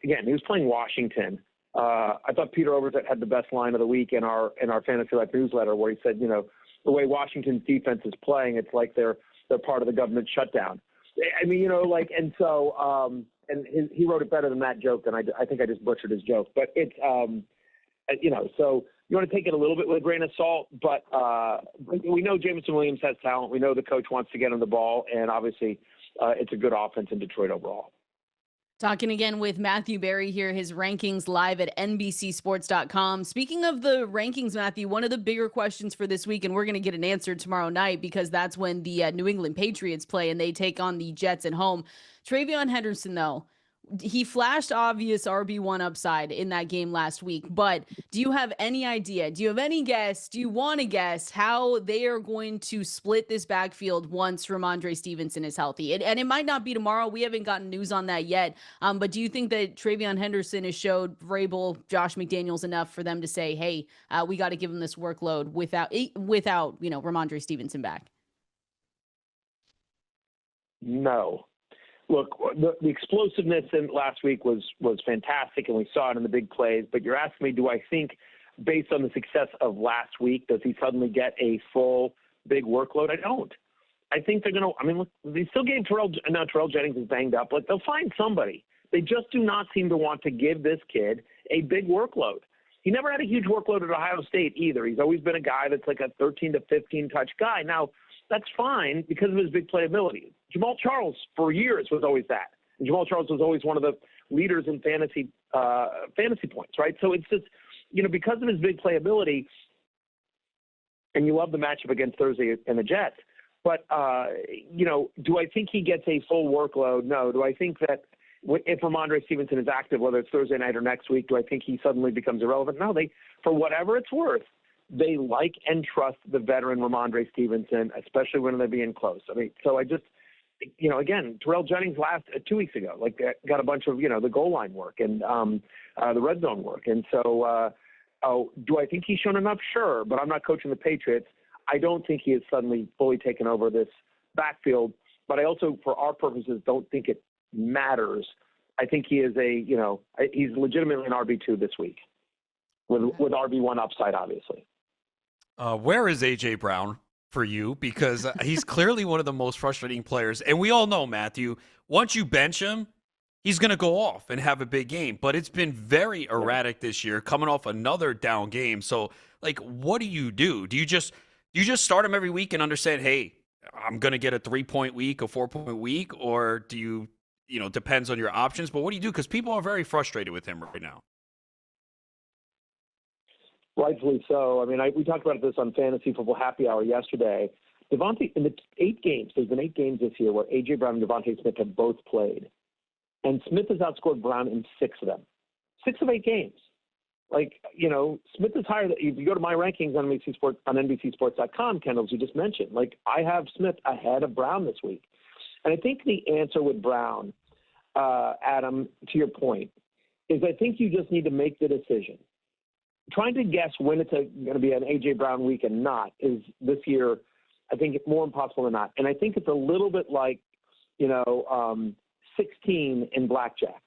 again, he was playing Washington. I thought Peter Overzet had the best line of the week in our Fantasy Life newsletter, where he said, the way Washington's defense is playing, it's like they're part of the government shutdown. I mean, and so he wrote it better than that joke, and I think I just butchered his joke. But it's so you want to take it a little bit with a grain of salt, but we know Jameson Williams has talent. We know the coach wants to get him the ball, and obviously it's a good offense in Detroit overall. Talking again with Matthew Berry here, his rankings live at NBCSports.com. Speaking of the rankings, Matthew, one of the bigger questions for this week, and we're going to get an answer tomorrow night because that's when the New England Patriots play and they take on the Jets at home. TreVeyon Henderson, though, he flashed obvious RB1 upside in that game last week, but do you have any idea? Do you have any guess? Do you want to guess how they are going to split this backfield once Ramondre Stevenson is healthy? And it might not be tomorrow. We haven't gotten news on that yet. But do you think that TreVeyon Henderson has showed Vrabel, Josh McDaniels enough for them to say, hey, we got to give him this workload without Ramondre Stevenson back? No. Look, the explosiveness in last week was fantastic, and we saw it in the big plays. But you're asking me, do I think, based on the success of last week, does he suddenly get a full big workload? I don't. I think they're going to – I mean, look, they still gave Terrell Jennings is banged up. Like, they'll find somebody. They just do not seem to want to give this kid a big workload. He never had a huge workload at Ohio State either. He's always been a guy that's like a 13 to 15 touch guy. Now, that's fine because of his big playability. Jamal Charles for years was always that. And Jamal Charles was always one of the leaders in fantasy points, right? So it's just, because of his big playability, and you love the matchup against Thursday and the Jets, but, do I think he gets a full workload? No. Do I think that if Ramondre Stevenson is active, whether it's Thursday night or next week, do I think he suddenly becomes irrelevant? No, for whatever it's worth, they like and trust the veteran Ramondre Stevenson, especially when they're being close. I mean, so I just, again, Terrell Jennings 2 weeks ago, got a bunch of, the goal line work and the red zone work. And so do I think he's shown enough? Sure, but I'm not coaching the Patriots. I don't think he has suddenly fully taken over this backfield, but I also, for our purposes, don't think it matters. I think he is he's legitimately an RB2 this week with RB1 upside, obviously. Where is A.J. Brown for you? Because he's clearly one of the most frustrating players. And we all know, Matthew, once you bench him, he's going to go off and have a big game. But it's been very erratic this year, coming off another down game. So, what do you do? Do you just start him every week and understand, hey, I'm going to get a 3-point week, a 4-point week? Or do you, depends on your options. But what do you do? Because people are very frustrated with him right now. Rightfully so. I mean, we talked about this on Fantasy Football Happy Hour yesterday. Devontae, in the 8 games, there's been 8 games this year where A.J. Brown and Devontae Smith have both played. And Smith has outscored Brown in 6 of them. 6 of 8 games. Smith is higher. If you go to my rankings on NBCSports.com, Kendall, as you just mentioned, I have Smith ahead of Brown this week. And I think the answer with Brown, Adam, to your point, is I think you just need to make the decision. Trying to guess when it's going to be an A.J. Brown week and not is this year, I think, more impossible than not. And I think it's a little bit like, 16 in blackjack.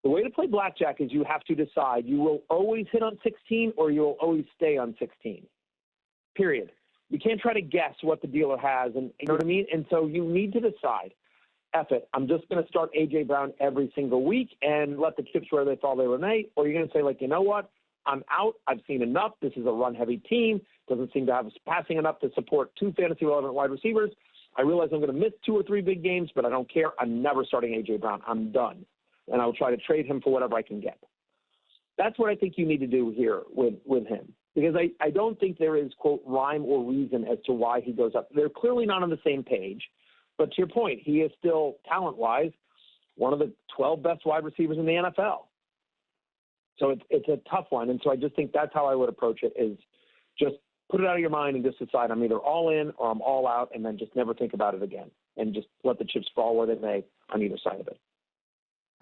The way to play blackjack is you have to decide you will always hit on 16 or you will always stay on 16, period. You can't try to guess what the dealer has, and you know what I mean? And so you need to decide, F it, I'm just going to start A.J. Brown every single week and let the chips where they fall they may, or you're going to say, you know what? I'm out. I've seen enough. This is a run-heavy team. Doesn't seem to have us passing enough to support 2 fantasy-relevant wide receivers. I realize I'm going to miss 2 or 3 big games, but I don't care. I'm never starting A.J. Brown. I'm done. And I'll try to trade him for whatever I can get. That's what I think you need to do here with him. Because I don't think there is, quote, rhyme or reason as to why he goes up. They're clearly not on the same page. But to your point, he is still, talent-wise, one of the 12 best wide receivers in the NFL. So it's a tough one. And so I just think that's how I would approach it, is just put it out of your mind and just decide I'm either all in or I'm all out, and then just never think about it again, and just let the chips fall where they may on either side of it.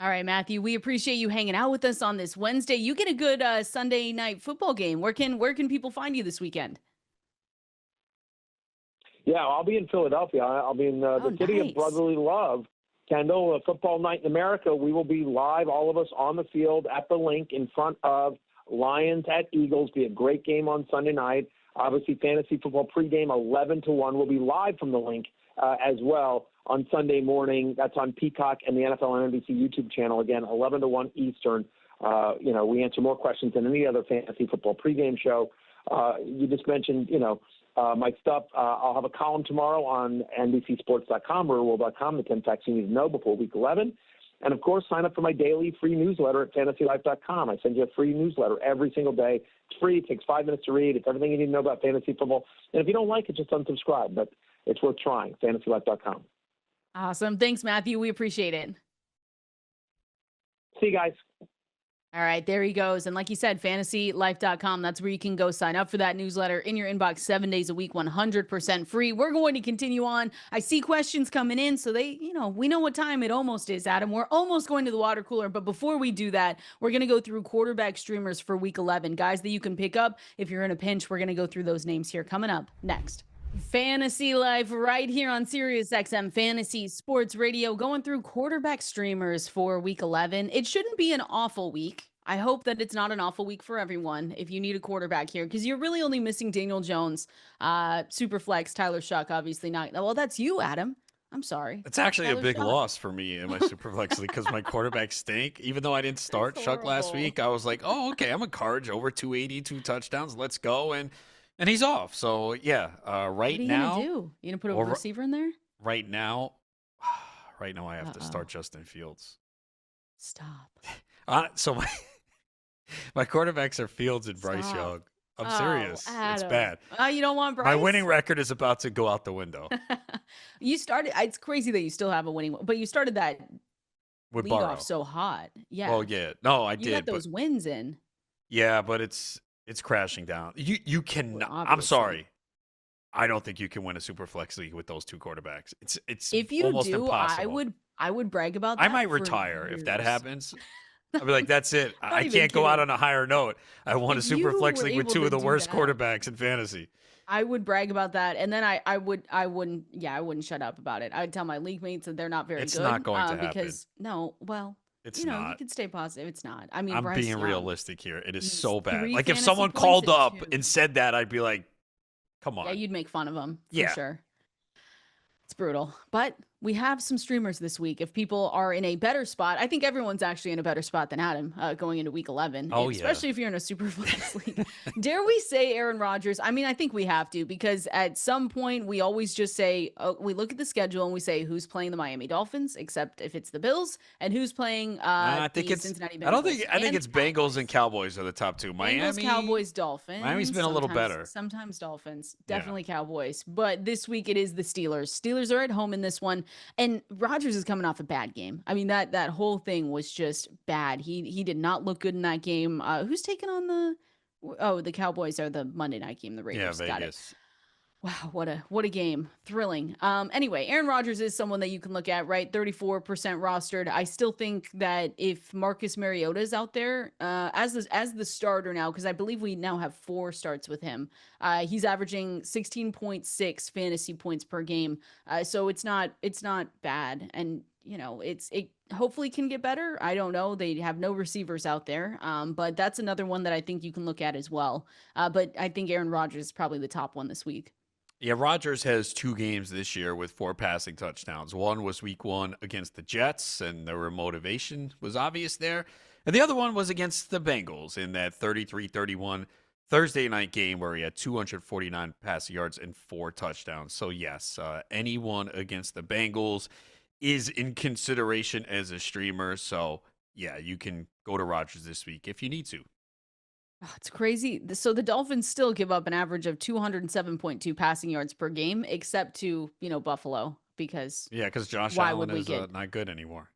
All right, Matthew, we appreciate you hanging out with us on this Wednesday. You get a good Sunday night football game. Where can people find you this weekend? Yeah, I'll be in Philadelphia. I'll be in the city of brotherly love. Kendall, a football night in America. We will be live, all of us on the field at the link in front of Lions at Eagles. Be a great game on Sunday night. Obviously, fantasy football pregame 11-1. We'll be live from the link as well on Sunday morning. That's on Peacock and the NFL and NBC YouTube channel. Again, 11-1 Eastern. We answer more questions than any other fantasy football pregame show. You just mentioned, my stuff. I'll have a column tomorrow on NBCSports.com or World.com, the 10 facts you need to know before Week 11. And, of course, sign up for my daily free newsletter at FantasyLife.com. I send you a free newsletter every single day. It's free. It takes 5 minutes to read. It's everything you need to know about fantasy football. And if you don't like it, just unsubscribe. But it's worth trying, FantasyLife.com. Awesome. Thanks, Matthew. We appreciate it. See you guys. All right, there he goes. And like you said, fantasylife.com, that's where you can go sign up for that newsletter in your inbox 7 days a week, 100% free. We're going to continue on. I see questions coming in, so we know what time it almost is, Adam. We're almost going to the water cooler, but before we do that, we're going to go through quarterback streamers for week 11. Guys that you can pick up if you're in a pinch. We're going to go through those names here coming up next. Fantasy Life right here on Sirius XM Fantasy Sports Radio, going through quarterback streamers for week 11. It shouldn't be an awful week. I hope that it's not an awful week for everyone if you need a quarterback here, because you're really only missing Daniel Jones, Superflex, Tyler Shuck, obviously not. Well, that's you, Adam. I'm sorry. It's actually Tyler a big Shuck. loss for me in my Superflex league because my quarterbacks stink. Even though I didn't start Shuck last week, I was like, oh, okay, I'm encouraged. Over 280, 2 touchdowns. Let's go. And he's off. So, yeah, right now. What are you going to do? You going to put a receiver in there? Right now, I have to start Justin Fields. Stop. So my quarterbacks are Fields and Bryce Young. I'm serious. Adam. It's bad. You don't want Bryce? My winning record is about to go out the window. You started. It's crazy that you still have a winning, but you started that with league Burrow off so hot. Yeah. Well, yeah. No, I you did. got those wins in. Yeah, but it's crashing down. You cannot. Well, I'm sorry. I don't think you can win a super flex league with those two quarterbacks. It's if you almost do, impossible. I would brag about that. I might retire if that happens. I'll be like, that's it. I can't go out on a higher note. I won a super flex league with two of the worst quarterbacks in fantasy. I would brag about that, and then I wouldn't shut up about it. I would tell my league mates that they're not very good. It's not going to happen. Because it's not. You can stay positive. It's not. I mean, I'm Bryce being Young, realistic here. It is so bad. 3 Like if fantasy someone points called and up 2. and said that, I'd be like, come on. Yeah, you'd make fun of him for Yeah. sure. It's brutal. But we have some streamers this week. If people are in a better spot, I think everyone's actually in a better spot than Adam going into week 11. Oh, especially if you're in a super flex league. Dare we say Aaron Rodgers? I mean, I think we have to, because at some point we always just say, we look at the schedule and we say who's playing the Miami Dolphins, except if it's the Bills, and who's playing I think it's Cincinnati Bengals. I think it's Bengals and Cowboys are the top two. Miami, Bengals, Cowboys, Dolphins. Miami's been a little better. Sometimes Dolphins, definitely Cowboys. But this week it is the Steelers. Steelers are at home in this one, and Rodgers is coming off a bad game. I mean, that whole thing was just bad. He did not look good in that game. Who's taking on the Cowboys are the Monday night game, the Raiders. Yeah, Got Vegas. it. Wow, what a game. Thrilling. Anyway, Aaron Rodgers is someone that you can look at, right? 34% rostered. I still think that if Marcus Mariota is out there as the starter now, because I believe we now have 4 starts with him, he's averaging 16.6 fantasy points per game. So it's not bad. And it hopefully can get better. I don't know. They have no receivers out there. But that's another one that I think you can look at as well. But I think Aaron Rodgers is probably the top one this week. Yeah, Rodgers has 2 games this year with 4 passing touchdowns. One was week 1 against the Jets, and their motivation was obvious there. And the other one was against the Bengals in that 33-31 Thursday night game where he had 249 passing yards and 4 touchdowns. So, yes, anyone against the Bengals is in consideration as a streamer. So, yeah, you can go to Rodgers this week if you need to. Oh, it's crazy. So the Dolphins still give up an average of 207.2 passing yards per game, except to, Buffalo, because Josh Allen is not good anymore.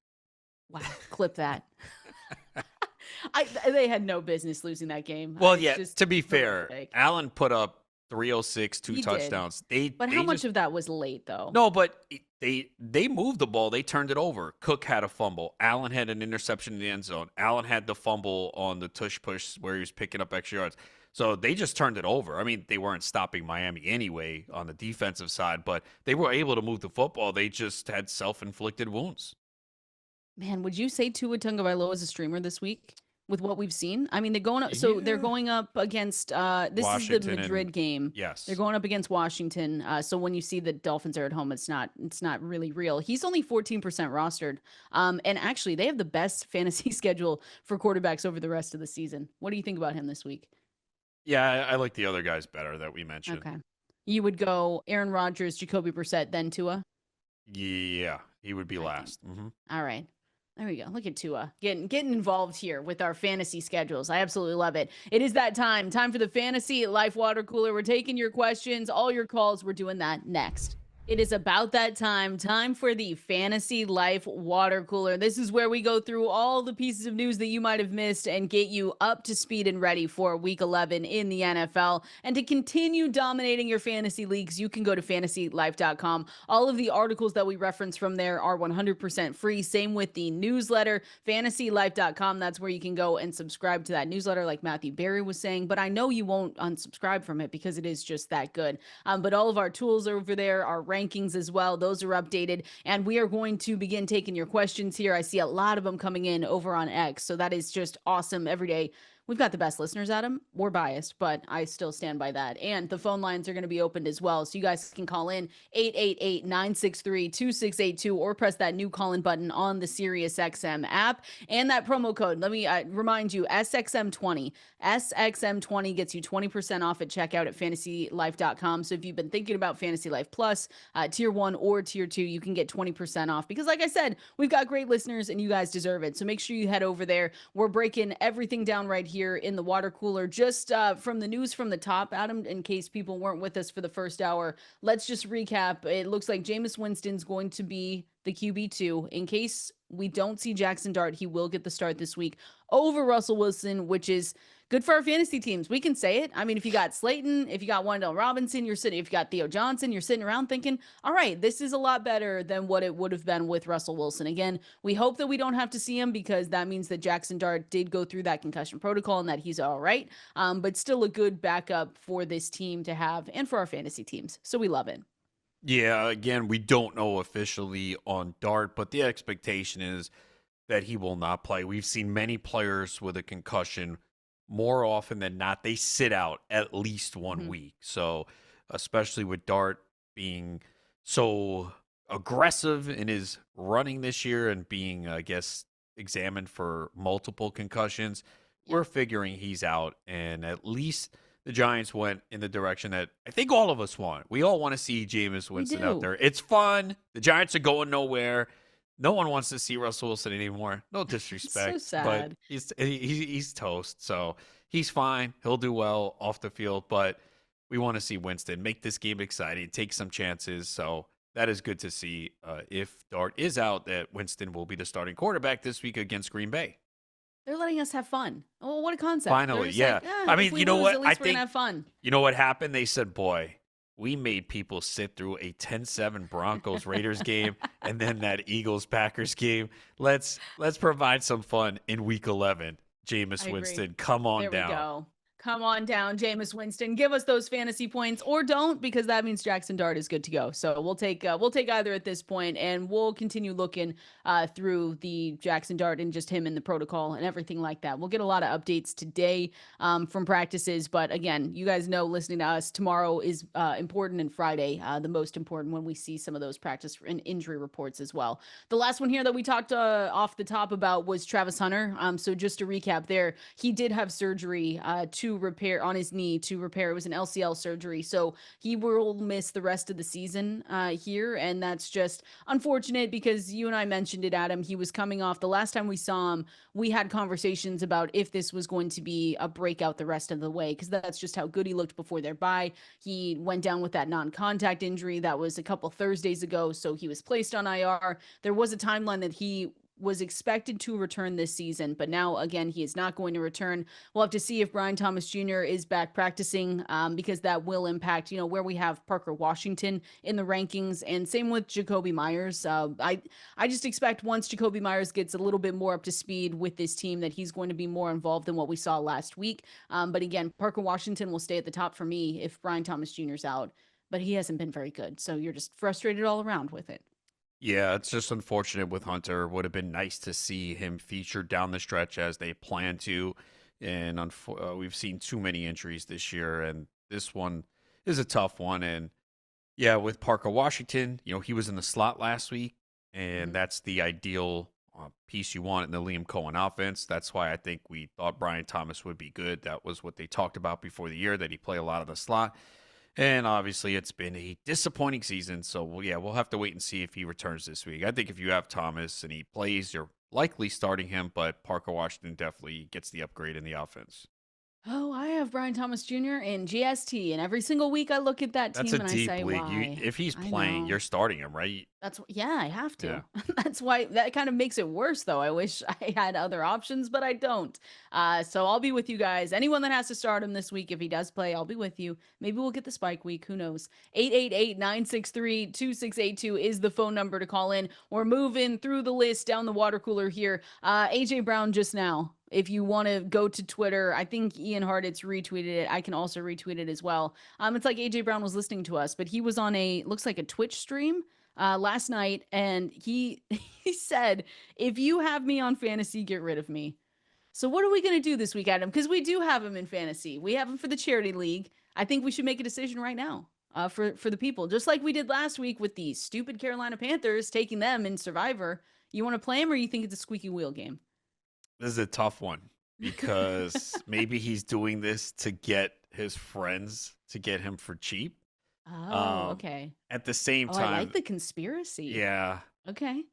Wow, clip that. They had no business losing that game. Well, to be fair, Allen put up 306, two He did. touchdowns. But how much of that was late, though? No, but they moved the ball. They turned it over. Cook had a fumble. Allen had an interception in the end zone. Allen had the fumble on the tush push where he was picking up extra yards. So they just turned it over. I mean, they weren't stopping Miami anyway on the defensive side, but they were able to move the football. They just had self-inflicted wounds. Man, would you say Tua Tagovailoa is a streamer this week with what we've seen? I mean, they're going up, so they're Yeah. going up against this is the Washington Madrid game. Yes. They're going up against Washington. So when you see the Dolphins are at home, it's not really real. He's only 14% rostered. And actually they have the best fantasy schedule for quarterbacks over the rest of the season. What do you think about him this week? Yeah, I like the other guys better that we mentioned. Okay. You would go Aaron Rodgers, Jacoby Brissett, then Tua? Yeah, he would be last. All right. There we go. Look at Tua getting involved here with our fantasy schedules. I absolutely love it. It is that time for the Fantasy Life Water Cooler. We're taking your questions, all your calls. We're doing that next. It is about that time for the Fantasy Life Water Cooler. This is where we go through all the pieces of news that you might have missed and get you up to speed and ready for Week 11 in the NFL. And to continue dominating your fantasy leagues, you can go to fantasylife.com. All of the articles that we reference from there are 100% free. Same with the newsletter, fantasylife.com. That's where you can go and subscribe to that newsletter like Matthew Berry was saying. But I know you won't unsubscribe from it because it is just that good. But all of our tools are over there, our rankings as well. Those are updated, and we are going to begin taking your questions here. I see a lot of them coming in over on X, so that is just awesome every day. We've got the best listeners, Adam. We're biased, but I still stand by that. And the phone lines are going to be opened as well, so you guys can call in 888-963-2682 or press that new call-in button on the Sirius XM app. And that promo code, let me remind you, SXM20. SXM20 gets you 20% off at checkout at fantasylife.com. So if you've been thinking about Fantasy Life Plus, Tier 1 or Tier 2, you can get 20% off. Because like I said, we've got great listeners and you guys deserve it. So make sure you head over there. We're breaking everything down right here in the water cooler. Just from the news from the top, Adam, in case people weren't with us for the first hour, let's just recap. It looks like Jameis Winston's going to be the QB2. In case we don't see Jackson Dart, he will get the start this week over Russell Wilson, which is good for our fantasy teams. We can say it. I mean, if you got Slayton, if you got Wan'Dale Robinson, if you got Theo Johnson, you're sitting around thinking, all right, this is a lot better than what it would have been with Russell Wilson. Again, we hope that we don't have to see him because that means that Jackson Dart did go through that concussion protocol and that he's all right. But still a good backup for this team to have and for our fantasy teams. So we love it. Yeah, again, we don't know officially on Dart, but the expectation is that he will not play. We've seen many players with a concussion. More often than not, they sit out at least 1 week. So, especially with Dart being so aggressive in his running this year and being, I guess, examined for multiple concussions, we're figuring he's out. And at least the Giants went in the direction that I think all of us want. We all want to see Jameis Winston out there. It's fun. The Giants are going nowhere. No one wants to see Russell Wilson anymore. No disrespect, so sad. But he's toast. So he's fine. He'll do well off the field. But we want to see Winston make this game exciting, take some chances. So that is good to see. If Dart is out, that Winston will be the starting quarterback this week against Green Bay. They're letting us have fun. Oh, what a concept! Finally, yeah. Like, I mean, you know what? I think we're gonna have fun. You know what happened? They said, "Boy, we made people sit through a 10-7 Broncos Raiders game and then that Eagles Packers game. Let's provide some fun in Week 11." Jameis Winston, come on down. There we go. Come on down, Jameis Winston. Give us those fantasy points, or don't, because that means Jackson Dart is good to go. So we'll take either at this point, and we'll continue looking through the Jackson Dart and just him in the protocol and everything like that. We'll get a lot of updates today from practices, but again, you guys know, listening to us, tomorrow is important, and Friday the most important when we see some of those practice and injury reports as well. The last one here that we talked off the top about was Travis Hunter. So just to recap, there, he did have surgery to repair on his knee to repair. It was an LCL surgery, so he will miss the rest of the season here, and that's just unfortunate because you and I mentioned it, Adam. He was coming off, the last time we saw him, we had conversations about if this was going to be a breakout the rest of the way, because that's just how good he looked before their bye. He went down with that non-contact injury that was a couple Thursdays ago, so he was placed on IR. There was a timeline that he was expected to return this season, but now again he is not going to return. We'll have to see if Brian Thomas Jr. is back practicing, because that will impact where we have Parker Washington in the rankings, and same with Jacoby Myers. I just expect once Jacoby Myers gets a little bit more up to speed with this team that he's going to be more involved than what we saw last week. But again, Parker Washington will stay at the top for me if Brian Thomas Jr.'s out, but he hasn't been very good, so you're just frustrated all around with it. Yeah, it's just unfortunate with Hunter. Would have been nice to see him featured down the stretch as they plan to. And we've seen too many injuries this year, and this one is a tough one. And yeah, with Parker Washington, he was in the slot last week, and that's the ideal piece you want in the Liam Cohen offense. That's why I think we thought Brian Thomas would be good. That was what they talked about before the year, that he play a lot of the slot. And obviously, it's been a disappointing season. So, we'll have to wait and see if he returns this week. I think if you have Thomas and he plays, you're likely starting him, but Parker Washington definitely gets the upgrade in the offense. Oh, I have Brian Thomas Jr. in GST, and every single week I look at that That's team a and I deep say, league. why? If he's I playing, know. you're starting him, right? Yeah, I have Yeah. to. That's why that kind of makes it worse, though. I wish I had other options, but I don't. So I'll be with you guys. Anyone that has to start him this week, if he does play, I'll be with you. Maybe we'll get the spike week. Who knows? 888-963-2682 is the phone number to call in. We're moving through the list down the water cooler here. AJ Brown just now. If you want to go to Twitter, I think Ian Hartitz retweeted it. I can also retweet it as well. It's like AJ Brown was listening to us, but he was on looks like a Twitch stream last night, and he he said, if you have me on fantasy, get rid of me. So what are we going to do this week, Adam? Because we do have him in fantasy. We have him for the charity league. I think we should make a decision right now for the people, just like we did last week with the stupid Carolina Panthers, taking them in Survivor. You want to play him, or you think it's a squeaky wheel game? This is a tough one because maybe he's doing this to get his friends to get him for cheap. Oh, okay. At the same I time, like the conspiracy. yeah. Okay.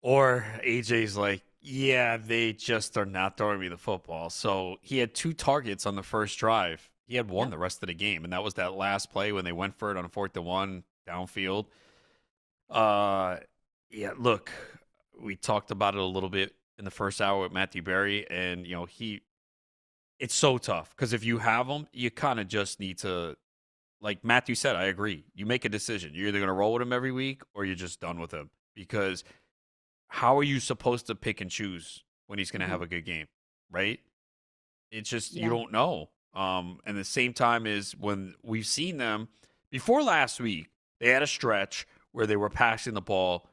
Or AJ's like, yeah, they just are not throwing me the football. So he had 2 targets on the first drive. He had one the rest of the game, and that was that last play when they went for it on 4th and 1 downfield. Yeah, look, we talked about it a little bit in the first hour with Matthew Berry, and it's so tough because if you have him, you kind of just need to, like Matthew said, I agree. You make a decision. You're either going to roll with him every week or you're just done with him, because how are you supposed to pick and choose when he's going to have a good game, right? It's just, you don't know. And the same time is when we've seen them before last week, they had a stretch where they were passing the ball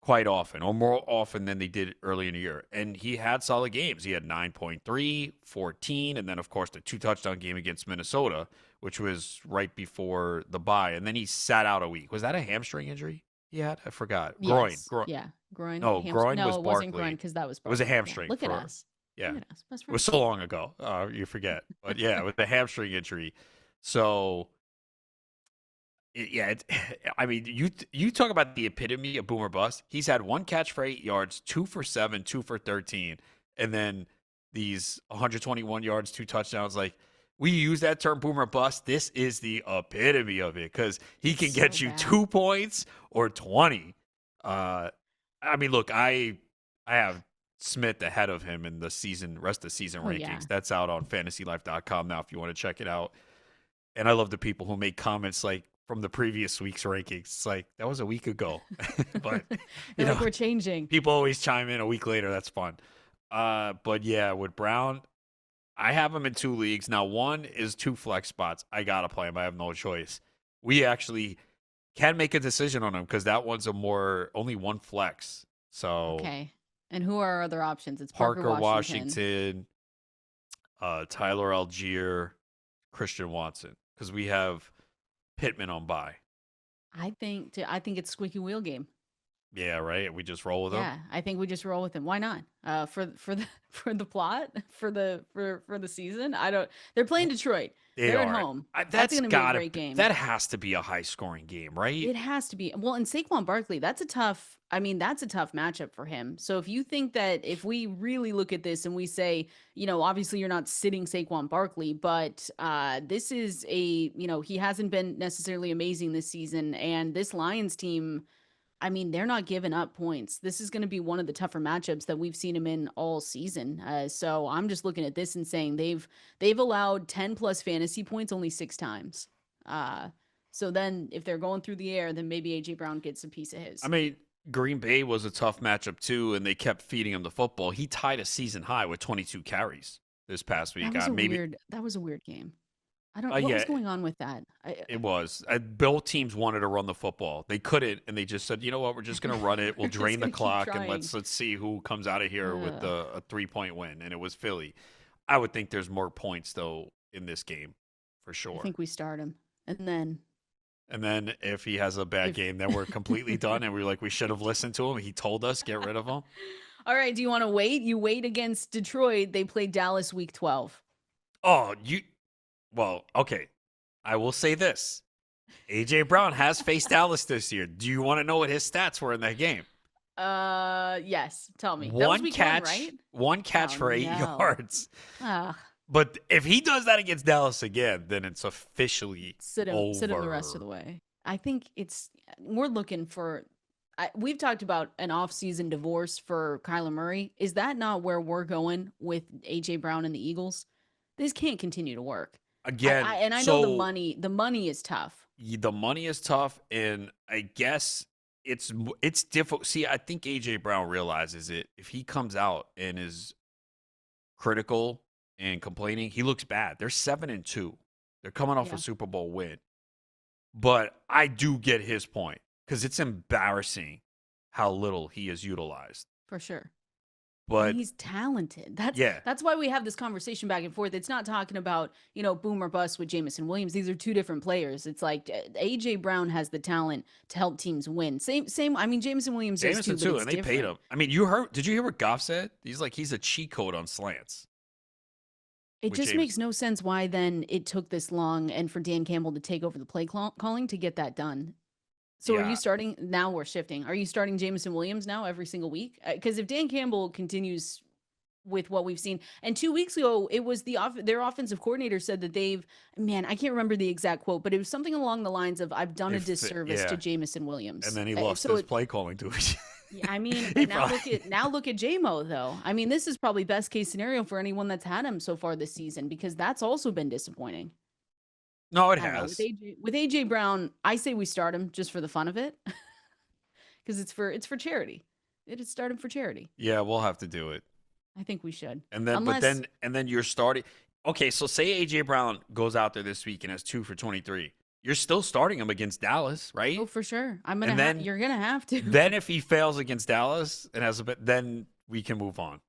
quite often, or more often than they did early in the year. And he had solid games. He had 9.3, 14, and then, of course, the 2-touchdown game against Minnesota, which was right before the bye. And then he sat out a week. Was that a hamstring injury he had? I forgot. Yes. Groin. Yeah. Groin. No, groin no, was it Barkley. wasn't groin because that was It was a Barkley. hamstring. Yeah. Look at us. Yeah. Look at us. Best It was so long ago. You forget. But yeah, with the hamstring injury. So I mean, you talk about the epitome of boomer bust. He's had 1 catch for 8 yards, 2 for 7, 2 for 13, and then these 121 yards, 2 touchdowns. Like, we use that term boomer bust. This is the epitome of it, because he can get you 2 points or 20. I mean, look, I have Smith ahead of him in the rest of the season rankings. Yeah. That's out on fantasylife.com now if you want to check it out. And I love the people who make comments like from the previous week's rankings. It's like, that was a week ago. But like, we're changing. People always chime in a week later. That's fun. But yeah, with Brown, I have him in 2 leagues. Now, one is 2 flex spots. I got to play him. I have no choice. We actually can make a decision on him because that one's only 1 flex. So okay. And who are our other options? It's Parker Washington, Tyler Algier, Christian Watson, because we have Pittman on bye. I think it's squeaky wheel game. Yeah, right. We just roll with him. Yeah, I think we just roll with him. Why not? For the plot for the season. They're playing Detroit. They're at home. That's going to be a great game. That has to be a high scoring game, right? It has to be. Well, and Saquon Barkley, that's a tough matchup for him. So if you think that, if we really look at this and we say, obviously you're not sitting Saquon Barkley, but this is he hasn't been necessarily amazing this season, and this Lions team, I mean, they're not giving up points. This is going to be one of the tougher matchups that we've seen them in all season. So I'm just looking at this and saying they've allowed 10 plus fantasy points only 6 times. So then if they're going through the air, then maybe AJ Brown gets a piece of his. I mean, Green Bay was a tough matchup too, and they kept feeding him the football. He tied a season high with 22 carries this past week. That was a weird game. What yeah, was going on with that? it was. Both teams wanted to run the football. They couldn't, and they just said, "You know what? We're just going to run it. We'll drain the clock, and let's see who comes out of here with a 3-point win." And it was Philly. I would think there's more points though in this game, for sure. I think we start him, and then if he has a bad game, then we're completely done, and we're like, we should have listened to him. He told us, get rid of him. All right. Do you want to wait? You wait against Detroit. They play Dallas week 12. Oh, Well, okay. I will say this. AJ Brown has faced Dallas this year. Do you want to know what his stats were in that game? Yes. Tell me. One catch for 8 yards. But if he does that against Dallas again, then it's officially over. Sit him the rest of the way. I think we're looking for. We've talked about an off-season divorce for Kyler Murray. Is that not where we're going with AJ Brown and the Eagles? This can't continue to work. Again, I know the money is tough. The money is tough, and I guess it's difficult. See, I think AJ Brown realizes it. If he comes out and is critical and complaining, he looks bad. They're 7-2. They're coming off a Super Bowl win. But I do get his point because it's embarrassing how little he is utilized. For sure. But he's talented. That's why we have this conversation back and forth. It's not talking about, boom or bust with Jameson Williams. These are two different players. It's like AJ Brown has the talent to help teams win. Same. I mean, Jameson Williams does too, and they paid him. I mean, did you hear what Goff said? He's a cheat code on slants. It just makes no sense why then it took this long and for Dan Campbell to take over the play calling to get that done. So are you starting now? We're shifting. Are you starting Jameson Williams now every single week? Because if Dan Campbell continues with what we've seen, and 2 weeks ago it was their offensive coordinator said that I can't remember the exact quote, but it was something along the lines of "I've done a disservice to Jameson Williams," and then he lost his play calling to it. I mean, now look at J-Mo though. I mean, this is probably best case scenario for anyone that's had him so far this season because that's also been disappointing. No, it has. With AJ Brown, I say we start him just for the fun of it, because it's for charity. It is starting for charity. Yeah, we'll have to do it. I think we should. And then you're starting. Okay, so say AJ Brown goes out there this week and has 2 for 23. You're still starting him against Dallas, right? Oh, for sure. You're gonna have to. Then if he fails against Dallas and has then we can move on.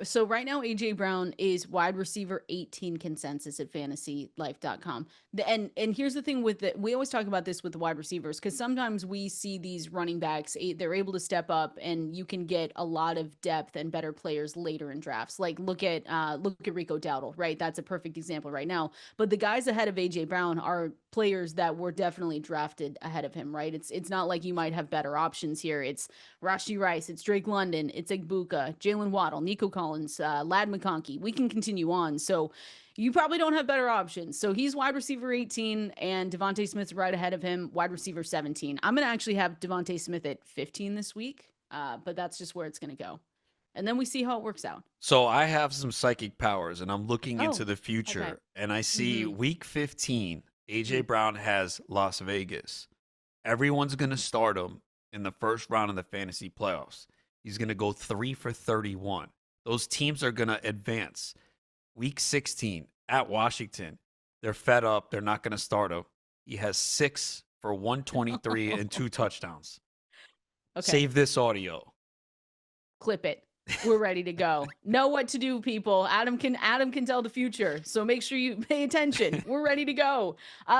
So right now AJ Brown is wide receiver 18 consensus at fantasylife.com. And here's the thing with we always talk about this with the wide receivers because sometimes we see these running backs, they're able to step up and you can get a lot of depth and better players later in drafts. Like look at Rico Dowdle, right? That's a perfect example right now. But the guys ahead of AJ Brown are players that were definitely drafted ahead of him, right? It's not like you might have better options here. It's Rashee Rice, it's Drake London, it's Igbuka, Jalen Waddle, Nico Collins, Lad McConkey. We can continue on. So you probably don't have better options. So he's wide receiver 18 and Devontae Smith's right ahead of him, wide receiver 17. I'm going to actually have Devontae Smith at 15 this week, but that's just where it's going to go. And then we see how it works out. So I have some psychic powers and I'm looking into the future and I see week 15, AJ Brown has Las Vegas. Everyone's going to start him in the first round of the fantasy playoffs. He's going to go 3 for 31. Those teams are going to advance. Week 16 at Washington, they're fed up. They're not going to start him. He has 6 for 123 and 2 touchdowns. Okay. Save this audio. Clip it. We're ready to go. Know what to do, people. Adam can tell the future. So make sure you pay attention. We're ready to go.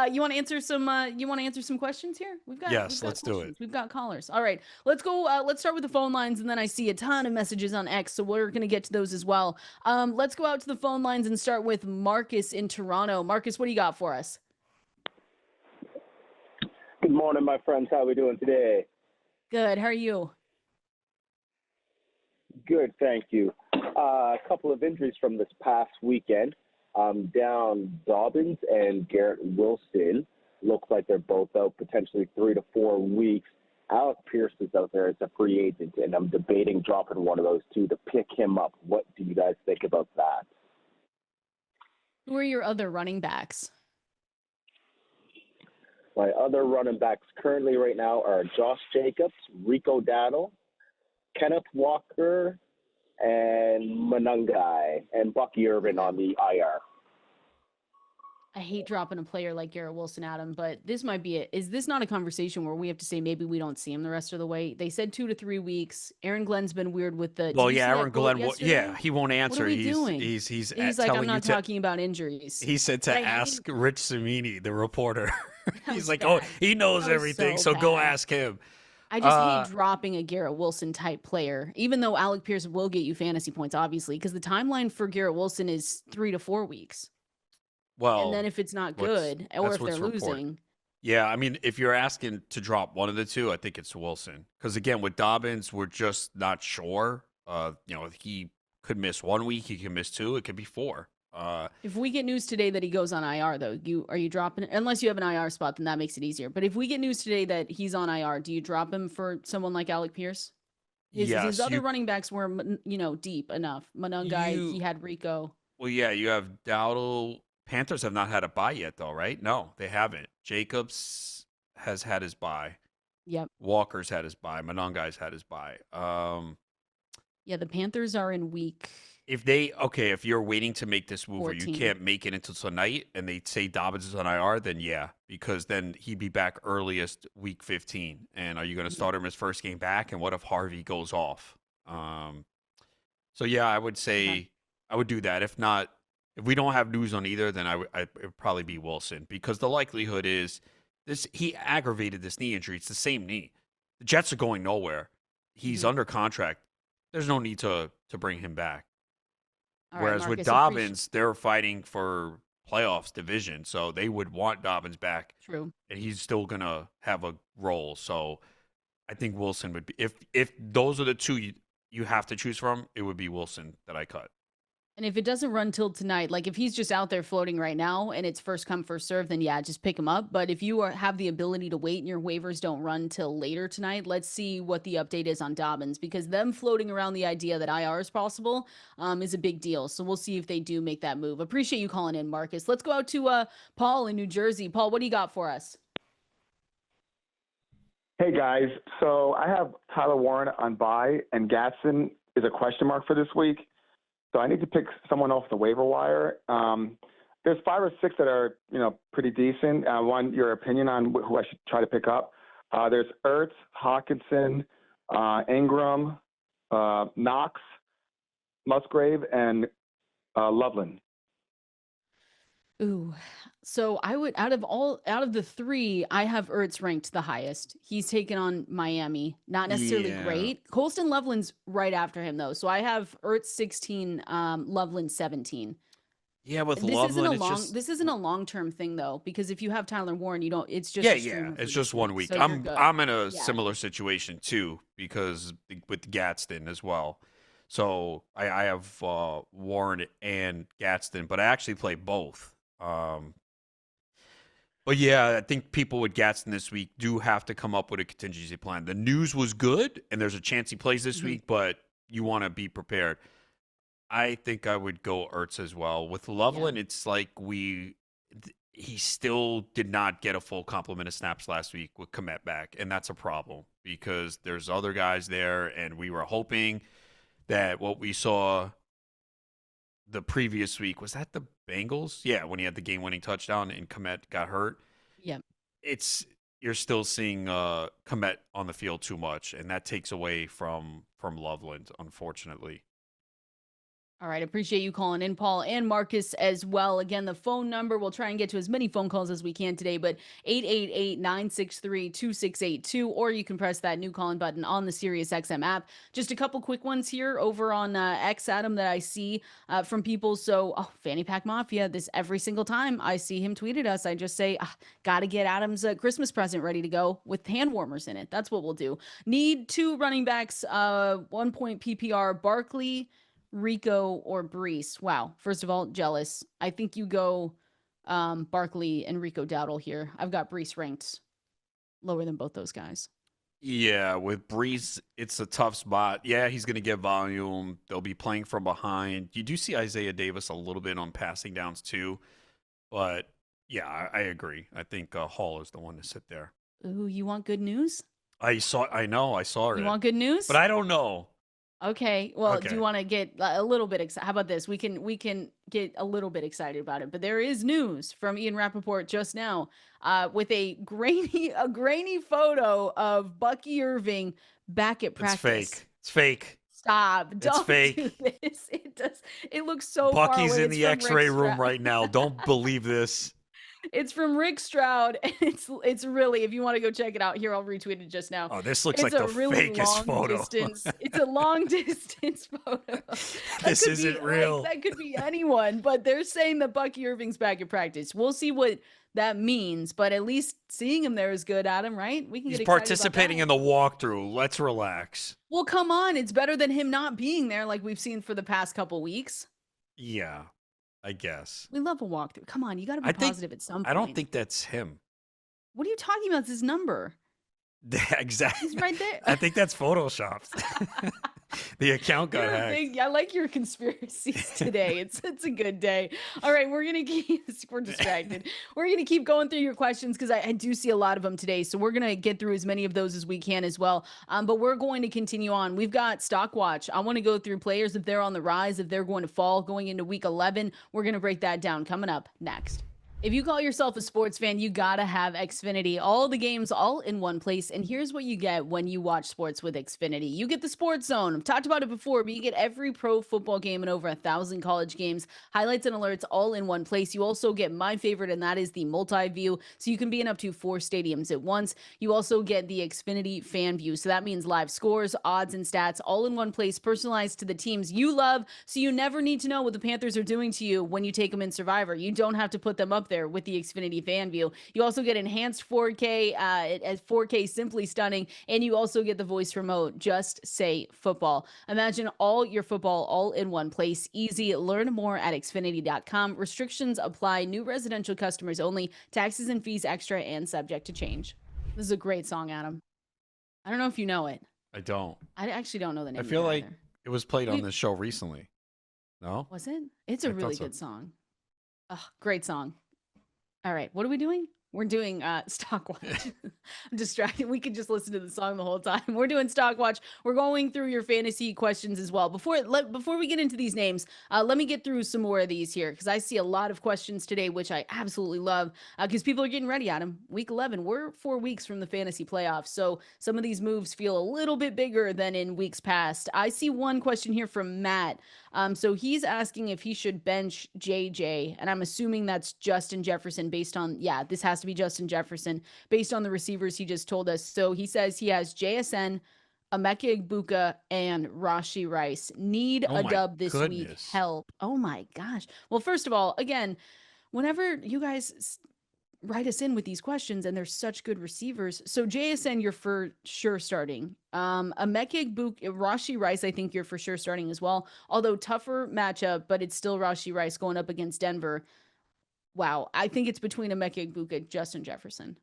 You want to answer some questions here? Let's do it. We've got callers. All right. Let's go. Let's start with the phone lines and then I see a ton of messages on X, so we're going to get to those as well. Let's go out to the phone lines and start with Marcus in Toronto. Marcus, what do you got for us? Good morning, my friends. How are we doing today? Good. How are you? Good, thank you. A couple of injuries from this past weekend. Down Dobbins and Garrett Wilson. Looks like they're both out potentially 3 to 4 weeks. Alec Pierce is out there as a free agent, and I'm debating dropping one of those two to pick him up. What do you guys think about that? Who are your other running backs? My other running backs currently right now are Josh Jacobs, Rico Dowdle, Kenneth Walker, and Monangai, and Bucky Irving on the IR. I hate dropping a player like Garrett Wilson, Adam, but this might be it. Is this not a conversation where we have to say maybe we don't see him the rest of the way? They said 2 to 3 weeks. Aaron Glenn's been weird with the. Well, yeah, Aaron Glenn. He won't answer. What are we doing? He's like, I'm not talking about injuries. He said to ask Rich Cimini, the reporter. He's like, bad. oh, he knows everything, so go ask him. I just hate dropping a Garrett Wilson type player, even though Alec Pierce will get you fantasy points, obviously, because the timeline for Garrett Wilson is 3 to 4 weeks. Well, and then if it's not good or if they're losing. Yeah, I mean, if you're asking to drop one of the two, I think it's Wilson. Because again, with Dobbins, we're just not sure. He could miss 1 week, he can miss 2, it could be 4. If we get news today that he goes on IR, though, are you dropping it? Unless you have an IR spot, then that makes it easier. But if we get news today that he's on IR, do you drop him for someone like Alec Pierce? His other running backs were, deep enough. Monangai, he had Rico. Well, yeah, you have Dowdle. Panthers have not had a bye yet, though, right? No, they haven't. Jacobs has had his bye. Yep. Walker's had his bye. Monangai's had his bye. Yeah, the Panthers are in week. If you're waiting to make this move 14. or you can't make it until tonight and they say Dobbins is on IR, then yeah, because then he'd be back earliest week 15. And are you going to start him his first game back? And what if Harvey goes off? So yeah, I would say I would do that. If not, if we don't have news on either, then it would probably be Wilson, because the likelihood is he aggravated this knee injury. It's the same knee. The Jets are going nowhere. He's under contract. There's no need to bring him back. Whereas Marcus, with Dobbins, they're fighting for playoffs division, so they would want Dobbins back. True. And he's still going to have a role. So I think Wilson would be, if those are the two you have to choose from, it would be Wilson that I cut. And if it doesn't run till tonight, like if he's just out there floating right now and it's first come, first serve, then yeah, just pick him up. But if you have the ability to wait and your waivers don't run till later tonight, let's see what the update is on Dobbins, because them floating around the idea that IR is possible is a big deal. So we'll see if they do make that move. Appreciate you calling in, Marcus. Let's go out to Paul in New Jersey. Paul, what do you got for us? Hey, guys. So I have Tyler Warren on bye, and Gatson is a question mark for this week. So I need to pick someone off the waiver wire. There's 5 or 6 that are, pretty decent. One, your opinion on who I should try to pick up. There's Ertz, Hawkinson, Ingram, Knox, Musgrave, and Loveland. Ooh, so I would out of the 3, I have Ertz ranked the highest. He's taken on Miami, not necessarily great. Colston Loveland's right after him though, so I have Ertz 16, Loveland 17. Yeah, with Loveland, this isn't a long-term thing though, because if you have Tyler Warren, you don't. It's just it's just 1 week. So I'm in a similar situation too, because with Gadsden as well. So I have Warren and Gadsden, but I actually play both. But yeah, I think people with Gadsden this week do have to come up with a contingency plan. The news was good, and there's a chance he plays this week, but you want to be prepared. I think I would go Ertz as well. With Loveland, it's like he still did not get a full complement of snaps last week with Kmet back, and that's a problem because there's other guys there, and we were hoping that what we saw the previous week, was that the Bengals? Yeah, when he had the game-winning touchdown and Kmet got hurt. Yeah. You're still seeing Kmet on the field too much, and that takes away from Loveland, unfortunately. All right. Appreciate you calling in, Paul, and Marcus as well. Again, the phone number, we'll try and get to as many phone calls as we can today, but 888-963-2682, or you can press that new calling button on the Sirius XM app. Just a couple quick ones here over on X, Adam, that I see from people. So, Fanny Pack Mafia, this every single time I see him tweet at us, I just say, got to get Adam's Christmas present ready to go with hand warmers in it. That's what we'll do. Need 2 running backs, 1 point PPR, Barkley, Rico, or Brees. Wow. First of all, jealous. I think you go Barkley and Rico Dowdle here. I've got Brees ranked lower than both those guys. Yeah, with Breeze, it's a tough spot. Yeah, he's going to get volume. They'll be playing from behind. You do see Isaiah Davis a little bit on passing downs too, but yeah, I agree. I think Hall is the one to sit there. Ooh, you want good news? I know, I saw You it, want good news? but I don't know. Okay. Well, do Okay, you want to get a little bit excited? How about this? We can get a little bit excited about it. But there is news from Ian Rappaport just now, with a grainy photo of Bucky Irving back at it's practice. fake. It's fake. Stop! It's Don't do fake. this. It does. It looks so far Bucky's away. in It's the from Rick X-ray room Stroud. right now. Don't believe this. It's from Rick Stroud, and it's really, if you want to go check it out, here I'll retweet it just now. Oh, this looks It's like a the really fakest long photo. distance. It's a long distance photo. That This could isn't be, real. that could be anyone, but they're saying that Bucky Irving's back at practice. We'll see what that means, but at least seeing him there is good, Adam, right? We can He's get excited participating in about the that. walkthrough. Let's relax. Well, come on. It's better than him not being there like we've seen for the past couple weeks. Yeah, I guess. We love a walkthrough. Come on. You got to be I think positive at some point. I don't think that's him. What are you talking about? It's his number. Exactly. He's right there. I think that's photoshopped. The account got hacked. I like your conspiracies today. It's a good day. All right, we're distracted. We're gonna keep going through your questions because I do see a lot of them today. So we're gonna get through as many of those as we can as well. But we're going to continue on. We've got Stock Watch. I want to go through players if they're on the rise, if they're going to fall going into week 11. We're gonna break that down coming up next. If you call yourself a sports fan, you gotta have Xfinity. All the games all in one place. And here's what you get when you watch sports with Xfinity. You get the Sports Zone. I've talked about it before, but you get every pro football game and over 1,000 college games, highlights and alerts all in one place. You also get my favorite, and that is the multi-view. So you can be in up to 4 stadiums at once. You also get the Xfinity fan view. So that means live scores, odds, and stats all in one place, personalized to the teams you love. So you never need to know what the Panthers are doing to you when you take them in Survivor. You don't have to put them up there with the Xfinity fan view. You also get enhanced 4K as 4K Simply Stunning, and you also get the voice remote. Just say football. Imagine all your football all in one place. Easy. Learn more at xfinity.com. Restrictions apply. New residential customers only. Taxes and fees extra and subject to change. This is a great song, Adam. I don't know if you know it. I don't. I actually don't know the name. I feel like either. it was played on this show recently. No? Was it? It's a I thought really so. good song. Oh, great song. All right, what are we doing? We're doing Stock Watch. I'm distracted. We could just listen to the song the whole time. We're doing Stock Watch. We're going through your fantasy questions as well. Before we get into these names, let me get through some more of these here because I see a lot of questions today, which I absolutely love because people are getting ready, Adam. Week 11, we're 4 weeks from the fantasy playoffs, so some of these moves feel a little bit bigger than in weeks past. I see one question here from Matt. So he's asking if he should bench JJ, and I'm assuming that's Justin Jefferson based on, this has to be Justin Jefferson based on the receivers he just told us. So he says he has JSN, Emeka Egbuka, and Rashee Rice. Need a dub this week. Help. Oh my gosh. Well, first of all, again, whenever you guys write us in with these questions, and they're such good receivers. So JSN, you're for sure starting. Emeka Egbuka, Rashee Rice, I think you're for sure starting as well. Although tougher matchup, but it's still Rashee Rice going up against Denver. Wow, I think it's between Emeka Egbuka and Justin Jefferson.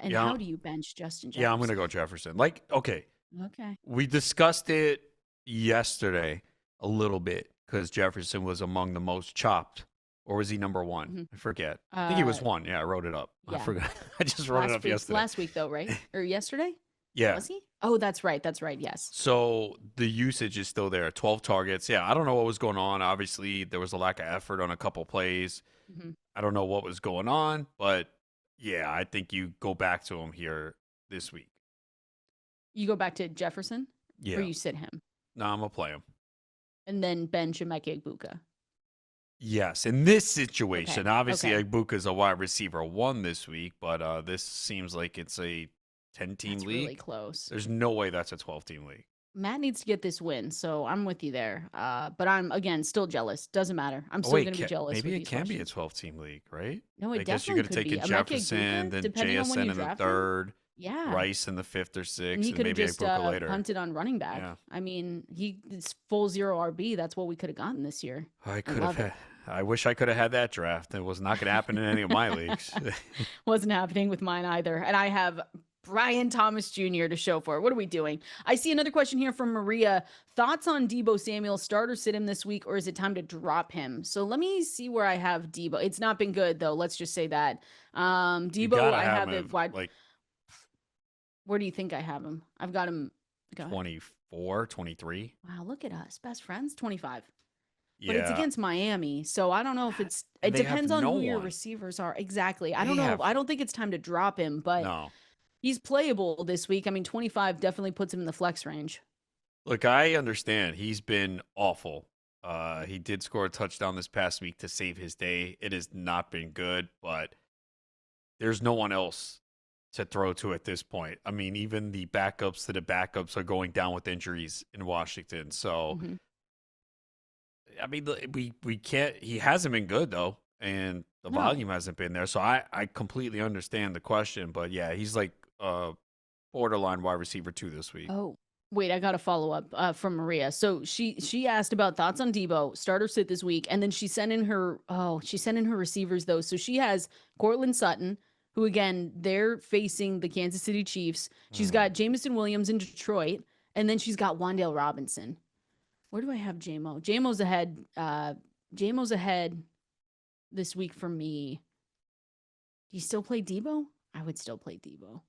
And how do you bench Justin Jefferson? Yeah, I'm gonna go Jefferson. Okay. We discussed it yesterday a little bit because Jefferson was among the most chopped. Or was he number one? Mm-hmm. I forget. I think he was one. Yeah, I wrote it up. Yeah. I forgot. I just wrote it up yesterday. Last week, though, right? Or yesterday? Yeah. Was he? Oh, that's right. That's right. Yes. So the usage is still there. 12 targets. Yeah, I don't know what was going on. Obviously, there was a lack of effort on a couple plays. Mm-hmm. I don't know what was going on, but yeah, I think you go back to him here this week. You go back to Jefferson? Yeah. Or you sit him? No, I'm going to play him. And then bench Emeka Egbuka. Yes, in this situation, Okay. obviously Okay. Egbuka is a wide receiver 1 this week, but this seems like it's a 10-team That's league. really close. There's no way that's a 12-team league. Matt needs to get this win, so I'm with you there. But I'm, again, still jealous. Doesn't matter. I'm still going to be jealous. Maybe with it these can be a questions. 12-team league, right? No, it I guess you definitely could could have be. taken Emeka Jefferson, Egbuka, then depending on when JSN you in the draft him. third, Yeah. Rice in the 5th or 6th, And he and could have maybe just Egbuka later. punted on running back. Yeah. I mean, it's full 0 RB. That's what we could have gotten this year. I wish I could have had that draft. It was not going to happen in any of my leagues. Wasn't happening with mine either. And I have Brian Thomas Jr. to show for it. What are we doing? I see another question here from Maria. Thoughts on Deebo Samuel? Start or sit him this week, or is it time to drop him? So let me see where I have Deebo. It's not been good though. Let's just say that. You Deebo, gotta I have have him it wide. like Where do you think I have him? I've got him. Go ahead. 24, 23. Wow, look at us, best friends. 25. But it's Yeah, against Miami, so I don't know if it and they have depends on no who your one. receivers are. Exactly. I They don't know. have I don't think it's time to drop him, but no. he's playable this week. I mean, 25 definitely puts him in the flex range. Look, I understand he's been awful. He did score a touchdown this past week to save his day. It has not been good, but there's no one else to throw to at this point. I mean, even the backups to the backups are going down with injuries in Washington. So, Mm-hmm. I mean, we can't. He hasn't been good though, and the No. volume hasn't been there. So I completely understand the question, but yeah, he's like borderline wide receiver 2 this week. Oh, wait, I got a follow up from Maria. So she asked about thoughts on Deebo, start or sit this week, and then she sent in her receivers though. So she has Cortland Sutton, who again they're facing the Kansas City Chiefs. She's Mm. got Jameson Williams in Detroit, and then she's got Wan'Dale Robinson. Where do I have JMO? JMO's ahead. JMO's ahead this week for me. Do you still play Deebo? I would still play Deebo.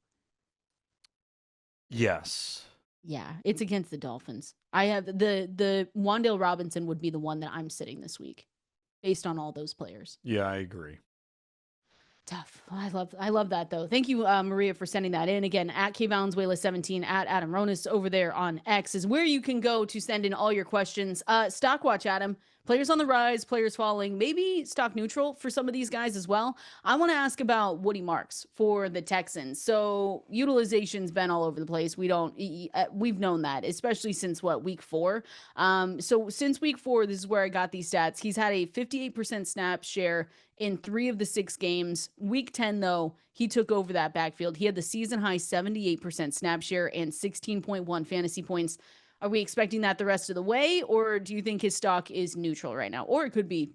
Yes. Yeah, it's against the Dolphins. I have the Wan'Dale Robinson would be the one that I'm sitting this week, based on all those players. Yeah, I agree. Tough. I love that though. Thank you, Maria, for sending that in. Again, at K Valenzuela 17, at Adam Ronis over there on X is where you can go to send in all your questions. Stock watch, Adam. Players on the rise, players falling, maybe stock neutral for some of these guys as well. I want to ask about Woody Marks for the Texans. So utilization's been all over the place. We've known that, especially since week 4. So since week 4, this is where I got these stats. He's had a 58% snap share in 3 of the 6 games. Week 10, though, he took over that backfield. He had the season high 78% snap share and 16.1 fantasy points. Are we expecting that the rest of the way, or do you think his stock is neutral right now? Or it could be,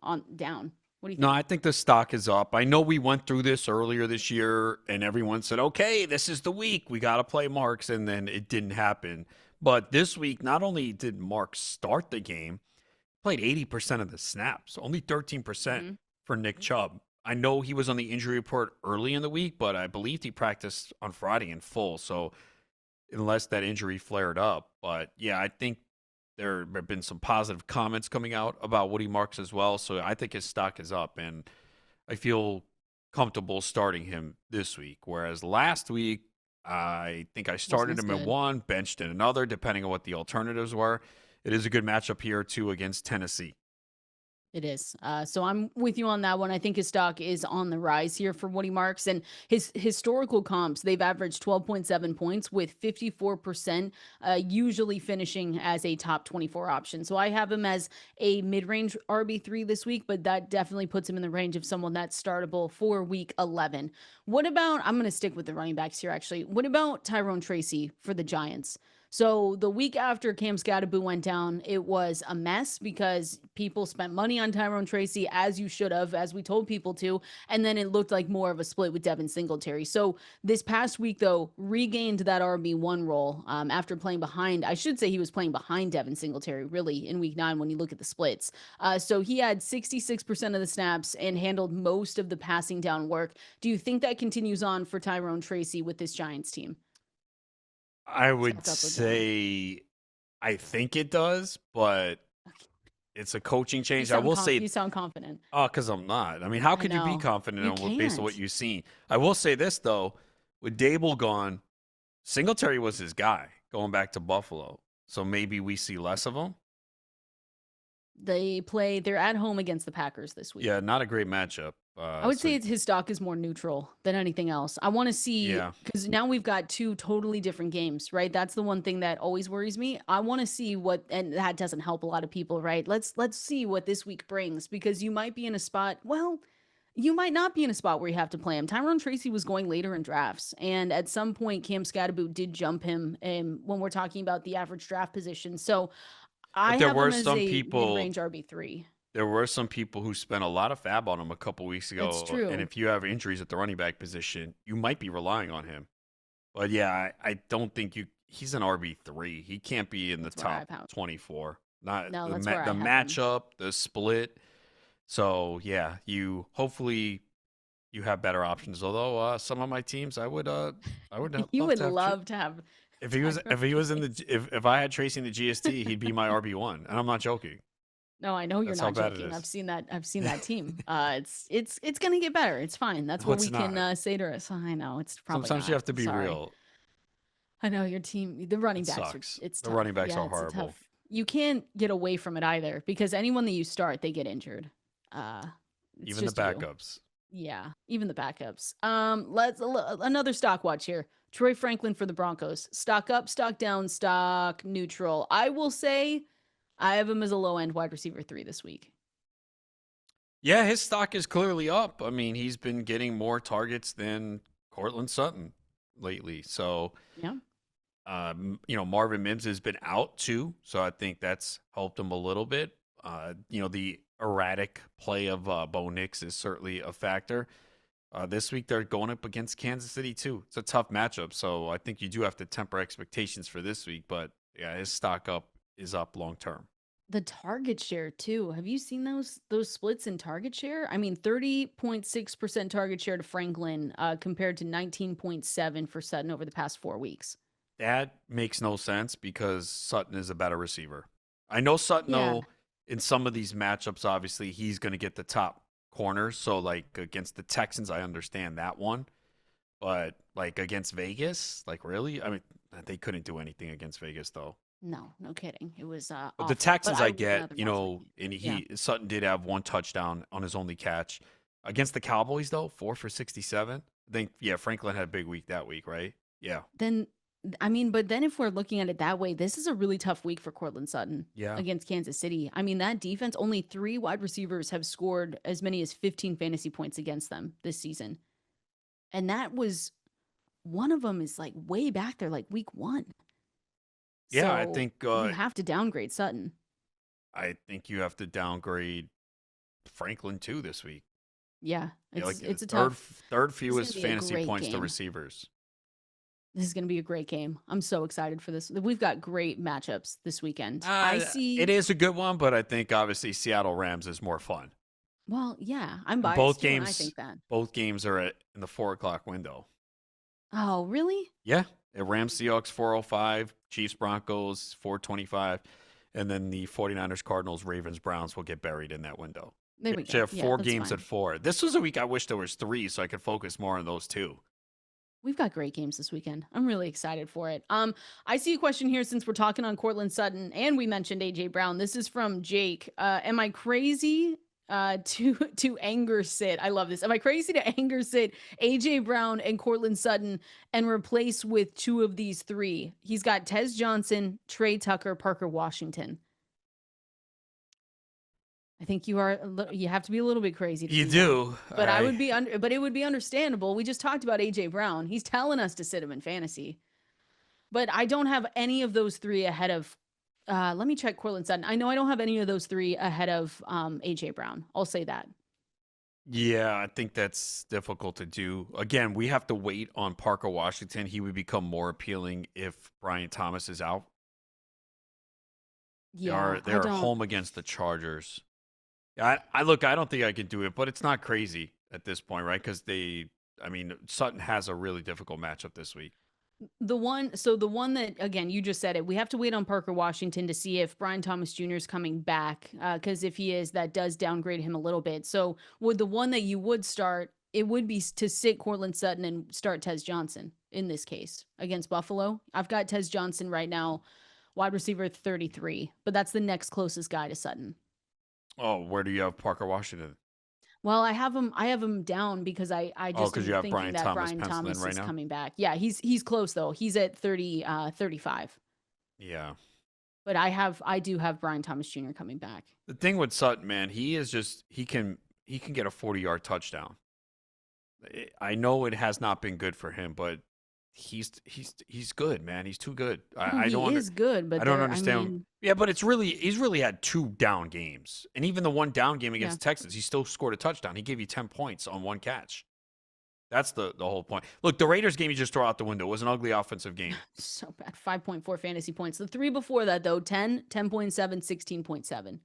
on down. What do you think? No, I think the stock is up. I know we went through this earlier this year, and everyone said, okay, this is the week. We got to play Marks, and then it didn't happen. But this week, not only did Marks start the game, played 80% of the snaps, only 13% for Nick Chubb. I know he was on the injury report early in the week, but I believed he practiced on Friday in full. So unless that injury flared up. But yeah, I think there have been some positive comments coming out about Woody Marks as well. So I think his stock is up, and I feel comfortable starting him this week. Whereas last week, I think I started him in one, benched in another, depending on what the alternatives were. It is a good matchup here, too, against Tennessee. It is. So I'm with you on that one. I think his stock is on the rise here for Woody Marks, and his historical comps, they've averaged 12.7 points with 54%, usually finishing as a top 24 option. So I have him as a mid-range RB3 this week, but that definitely puts him in the range of someone that's startable for week 11. What about, I'm going to stick with the running backs here actually. What about Tyrone Tracy for the Giants? So the week after Cam Scatterboo went down, it was a mess because people spent money on Tyrone Tracy, as you should have, as we told people to, and then it looked like more of a split with Devin Singletary. So this past week, though, regained that RB1 role after playing behind. I should say he was playing behind Devin Singletary, really, in week 9 when you look at the splits. So he had 66% of the snaps and handled most of the passing down work. Do you think that continues on for Tyrone Tracy with this Giants team? I would say I think it does, but it's a coaching change. I will say you sound confident. Oh, because I'm not. I mean, how could you be confident based on what you've seen? I will say this though, with Dable gone, Singletary was his guy going back to Buffalo. So maybe we see less of him. They're at home against the Packers this week. Yeah, not a great matchup. I would say his stock is more neutral than anything else. I want to see, because now we've got 2 totally different games, right? That's the one thing that always worries me. I want to see and that doesn't help a lot of people, right? Let's see what this week brings, because you might be in a spot, you might not be in a spot where you have to play him. Tyrone Tracy was going later in drafts, and at some point, Cam Scatterboo did jump him when we're talking about the average draft position. So I have him as a mid-range RB3. There were some people who spent a lot of fab on him a couple weeks ago. That's true. And if you have injuries at the running back position, you might be relying on him. But yeah, I don't think he's an RB3. He can't be in the That's where I top have him. 24. Not No, the that's where I the have him. matchup, the split. So yeah, hopefully you have better options. Although some of my teams, I would You love would to have. love to have If he was in the if I had tracing the GST, he'd be my RB1, and I'm not joking. No, I know you're That's how not bad it joking. I've is. seen that. I've seen that team. It's gonna get better. It's fine. That's No, what it's we can not. say to us. I know it's probably Sometimes you not. have to be Sorry. real. I know your team. The running It backs are. sucks. It's The tough. running backs Yeah, are it's a horrible. tough. You can't get away from it either because anyone that you start, they get injured. It's Even the just you. backups. Yeah, even the backups. Let's another stock watch here. Troy Franklin for the Broncos. Stock up, stock down, stock neutral. I will say I have him as a low end wide receiver 3 this week. Yeah, his stock is clearly up. I mean, he's been getting more targets than Cortland Sutton lately. So, Yeah. Marvin Mims has been out too. So I think that's helped him a little bit. The erratic play of Bo Nix is certainly a factor. This week they're going up against Kansas City too. It's a tough matchup. So I think you do have to temper expectations for this week. But yeah, his stock is up long term. The target share too. Have you seen those splits in target share? I mean, 30.6% target share to Franklin compared to 19.7 for Sutton over the past 4 weeks. That makes no sense because Sutton is a better receiver. I know Sutton, Yeah. though, in some of these matchups, obviously, he's going to get the top corners. So, like, against the Texans, I understand that one. But, like, against Vegas, like, really? I mean, they couldn't do anything against Vegas, though. No kidding. It was But awful. the Texans, But I would get, rather watch that game. and Sutton did have one touchdown on his only catch. Against the Cowboys, though, 4 for 67. I think, Franklin had a big week that week, right? Yeah. But then if we're looking at it that way, this is a really tough week for Cortland Sutton Yeah. against Kansas City. I mean, that defense, only 3 wide receivers have scored as many as 15 fantasy points against them this season. And that was one of them is like way back there, like week 1. Yeah, so I think you have to downgrade Sutton. you have to downgrade Franklin too this week. Yeah, it's a third fewest gonna be a fantasy great points to game. receivers. This is going to be a great game. I'm so excited for this. We've got great matchups this weekend. It is a good one, but I think obviously Seattle Rams is more fun. Well, yeah, I'm biased Both too, and games, I think that. both games are in the 4:00 window. Oh, really? Yeah, Rams Seahawks 4:05, Chiefs Broncos 4:25, and then the 49ers Cardinals Ravens Browns will get buried in that window. There we So go. you have Yeah, 4 that's games fine. at 4. This was a week I wish there was 3 so I could focus more on those 2. We've got great games this weekend. I'm really excited for it. I see a question here since we're talking on Cortland Sutton and we mentioned AJ Brown. This is from Jake. Am I crazy to anger sit? I love this. Am I crazy to anger sit AJ Brown and Cortland Sutton and replace with 2 of these 3? He's got Tez Johnson, Trey Tucker, Parker Washington. I think you have to be a little bit crazy. You do. But but it would be understandable. We just talked about AJ Brown. He's telling us to sit him in fantasy. But I don't have any of those 3 ahead of let me check Cortland Sutton. I know I don't have any of those 3 ahead of AJ Brown. I'll say that. Yeah, I think that's difficult to do. Again, we have to wait on Parker Washington. He would become more appealing if Brian Thomas is out. Yeah, They're home against the Chargers. I don't think I can do it, but it's not crazy at this point, right? Because Sutton has a really difficult matchup this week. The one that, again, you just said it, we have to wait on Parker Washington to see if Brian Thomas Jr. is coming back. Because if he is, that does downgrade him a little bit. So would the one that you would start, it would be to sit Cortland Sutton and start Tez Johnson in this case against Buffalo. I've got Tez Johnson right now, wide receiver 33, but that's the next closest guy to Sutton. Oh, where do you have Parker Washington? Well, I have him down because I just am you have thinking Brian that Thomas Brian penciled in Thomas right is now? coming back. Yeah, he's close though. He's at 35. Yeah. But I do have Brian Thomas Jr. coming back. The thing with Sutton, man, he can get a 40-yard touchdown. I know it has not been good for him, but he's good, man. He's too good. He is good, but I don't understand. But he's really had 2 down games, and even the one down game against the Texans, he still scored a touchdown. He gave you 10 points on one catch. That's the whole point. Look, the Raiders game you just throw out the window. It was an ugly offensive game. So bad. 5.4 fantasy points. The 3 before that, though, 10, 10.7, 16.7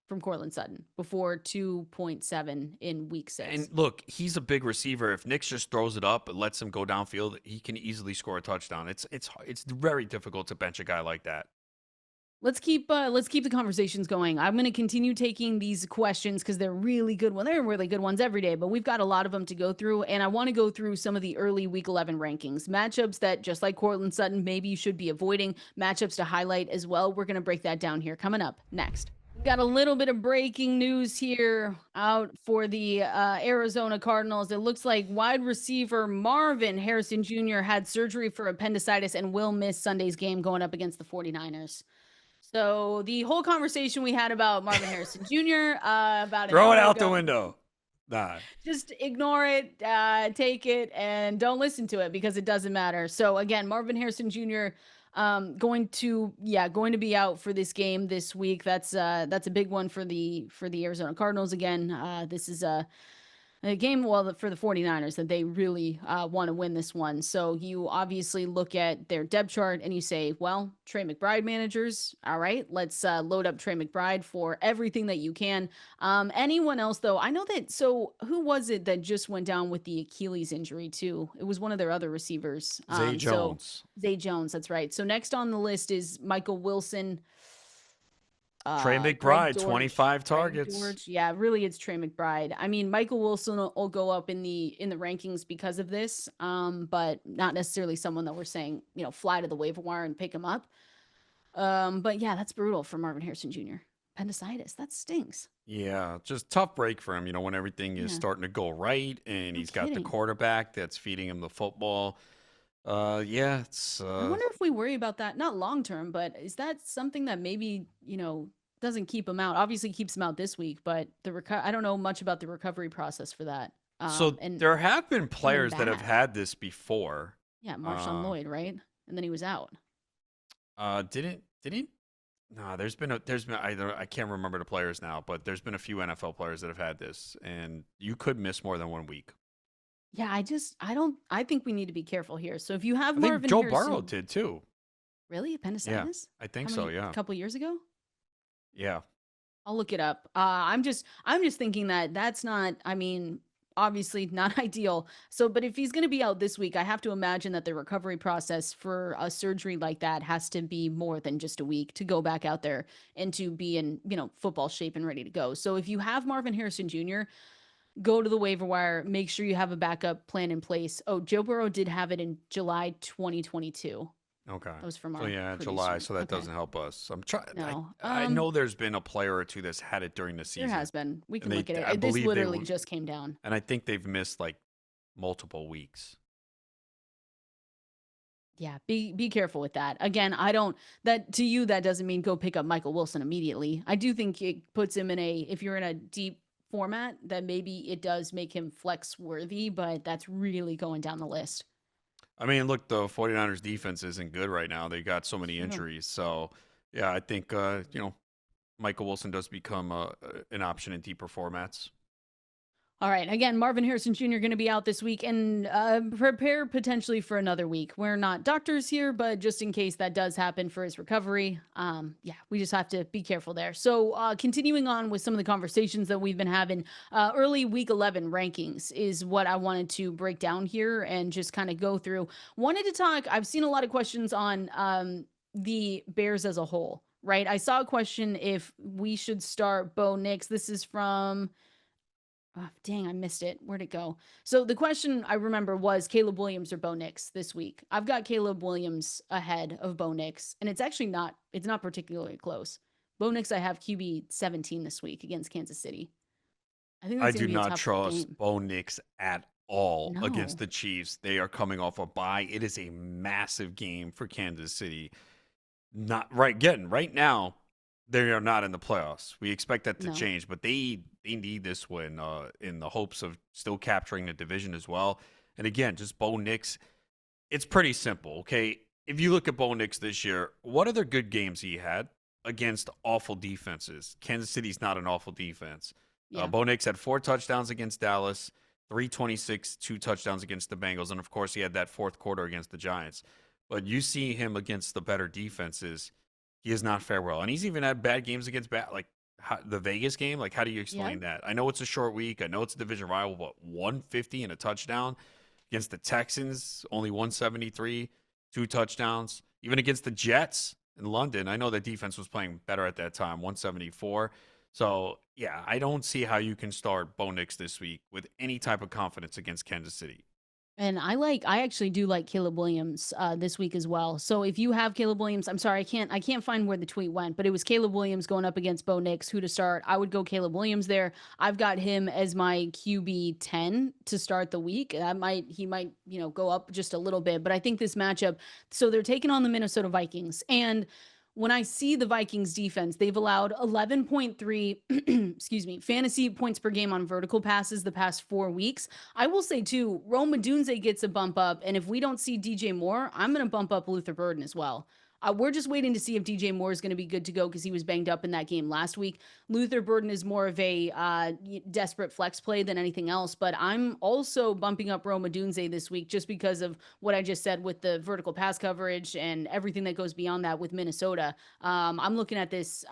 from Courtland Sutton before 2.7 in week 6. And look, he's a big receiver. If Nick just throws it up and lets him go downfield, he can easily score a touchdown. It's very difficult to bench a guy like that. Let's keep the conversations going. I'm going to continue taking these questions because they're really good ones. They're really good ones every day, but we've got a lot of them to go through, and I want to go through some of the early Week 11 rankings. Matchups that, just like Courtland Sutton, maybe you should be avoiding. Matchups to highlight as well. We're going to break that down here coming up next. We've got a little bit of breaking news here out for the Arizona Cardinals. It looks like wide receiver Marvin Harrison Jr. had surgery for appendicitis and will miss Sunday's game going up against the 49ers. So the whole conversation we had about Marvin Harrison Jr. About throw it out the window. Nah. Just ignore it, take it, and don't listen to it because it doesn't matter. So again, Marvin Harrison Jr. Going to be out for this game this week. That's a big one for the Arizona Cardinals. Again, this is a game, for the 49ers that they really want to win this one. So you obviously look at their depth chart and you say, well, Trey McBride managers, all right, let's load up Trey McBride for everything that you can. Anyone else, though? I know that, so who was it that just went down with the Achilles injury, too? It was one of their other receivers. Zay Jones. Zay Jones, that's right. So next on the list is Michael Wilson. Trey McBride, 25 targets. George. Yeah, really, it's Trey McBride. I mean, Michael Wilson will go up in the rankings because of this, but not necessarily someone that we're saying, fly to the waiver wire and pick him up. But yeah, that's brutal for Marvin Harrison Jr. Appendicitis, that stinks. Yeah, just tough break for him. When everything is starting to go right, and he's got the quarterback that's feeding him the football. It's. I wonder if we worry about that, not long term, but is that something that maybe doesn't keep him out? Obviously, keeps him out this week, but I don't know much about the recovery process for that. And there have been players that have had this before. Yeah, Marshawn Lloyd, right? And then he was out. Did he? No, there's been either, I can't remember the players now, but there's been a few NFL players that have had this, and you could miss more than 1 week. Yeah, I think we need to be careful here. So if you have I Marvin think Joe Harrison, Burrow did too. Really? Appendicitis? Yeah, I think so, yeah. A couple years ago? Yeah. I'll look it up. I'm just thinking that's not, obviously not ideal. So, but if he's going to be out this week, I have to imagine that the recovery process for a surgery like that has to be more than just a week to go back out there and to be in, football shape and ready to go. So if you have Marvin Harrison Jr., go to the waiver wire, make sure you have a backup plan in place. Oh, Joe Burrow did have it in July 2022. Okay. That was from our producer. July, so that doesn't help us. I'm trying. No. I know there's been a player or two that's had it during the season. There has been. We can look at it. This literally just came down. And I think they've missed multiple weeks. Yeah, be careful with that. Again, that doesn't mean go pick up Michael Wilson immediately. I do think it puts him if you're in a deep format, that maybe it does make him flex worthy, but that's really going down the list. I mean, look, the 49ers defense isn't good right now. They got so many injuries. So, yeah, I think, Michael Wilson does become an option in deeper formats. All right. Again, Marvin Harrison Jr. going to be out this week, and prepare potentially for another week. We're not doctors here, but just in case that does happen for his recovery, we just have to be careful there. So continuing on with some of the conversations that we've been having, early week 11 rankings is what I wanted to break down here and just kind of go through. Wanted to talk, I've seen a lot of questions on the Bears as a whole, right? I saw a question if we should start Bo Nix. This is from... Oh, dang, I missed it. Where'd it go? So the question I remember was Caleb Williams or Bo Nix this week. I've got Caleb Williams ahead of Bo Nix, and it's actually not particularly close. Bo Nix, I have QB 17 this week against Kansas City. I do not trust Bo Nix at all against the Chiefs. They are coming off a bye. It is a massive game for Kansas City. Right now, they are not in the playoffs. We expect that to change, but they need this win in the hopes of still capturing the division as well. And again, just Bo Nix, it's pretty simple, okay? If you look at Bo Nix this year, what other good games he had against awful defenses? Kansas City's not an awful defense. Yeah. Bo Nix had 4 touchdowns against Dallas, 326, 2 touchdowns against the Bengals. And of course, he had that fourth quarter against the Giants. But you see him against the better defenses, he has not fared well. And he's even had bad games against the Vegas game. Like, how do you explain that? I know it's a short week. I know it's a division rival, but 150 and a touchdown against the Texans, only 173, 2 touchdowns. Even against the Jets in London, I know the defense was playing better at that time, 174. So, yeah, I don't see how you can start Bo Nix this week with any type of confidence against Kansas City. And I actually do like Caleb Williams this week as well. So if you have Caleb Williams, I'm sorry, I can't find where the tweet went, but it was Caleb Williams going up against Bo Nix, who to start. I would go Caleb Williams there. I've got him as my QB 10 to start the week. He might, go up just a little bit, but I think this matchup, so they're taking on the Minnesota Vikings, and when I see the Vikings defense, they've allowed 11.3, excuse me, fantasy points per game on vertical passes the past 4 weeks. I will say too, Rome Odunze gets a bump up. And if we don't see DJ Moore, I'm going to bump up Luther Burden as well. We're just waiting to see if DJ Moore is going to be good to go because he was banged up in that game last week. Luther Burden is more of a desperate flex play than anything else, but I'm also bumping up Rome Odunze this week just because of what I just said with the vertical pass coverage and everything that goes beyond that with Minnesota. I'm looking at this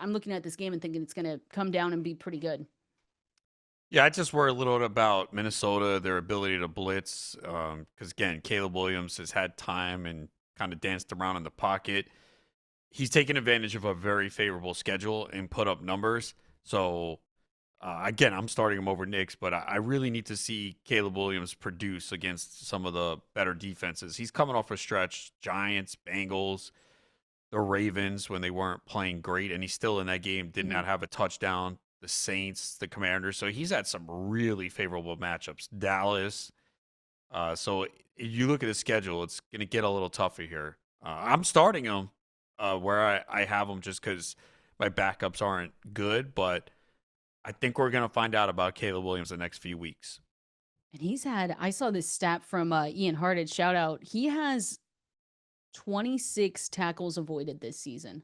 game and thinking it's going to come down and be pretty good. Yeah, I just worry a little bit about Minnesota, their ability to blitz, because, again, Caleb Williams has had time and kind of danced around in the pocket. He's taken advantage of a very favorable schedule and put up numbers. So, again, I'm starting him over Nix, but I really need to see Caleb Williams produce against some of the better defenses. He's coming off a stretch, Giants, Bengals, the Ravens, when they weren't playing great, and he's still in that game, did not have a touchdown. The Saints, the Commanders. So he's had some really favorable matchups. Dallas. So you look at the schedule, it's going to get a little tougher here. I'm starting him where I have him just because my backups aren't good, but I think we're going to find out about Caleb Williams the next few weeks. And I saw this stat from Ian Hartage, shout out. He has 26 tackles avoided this season.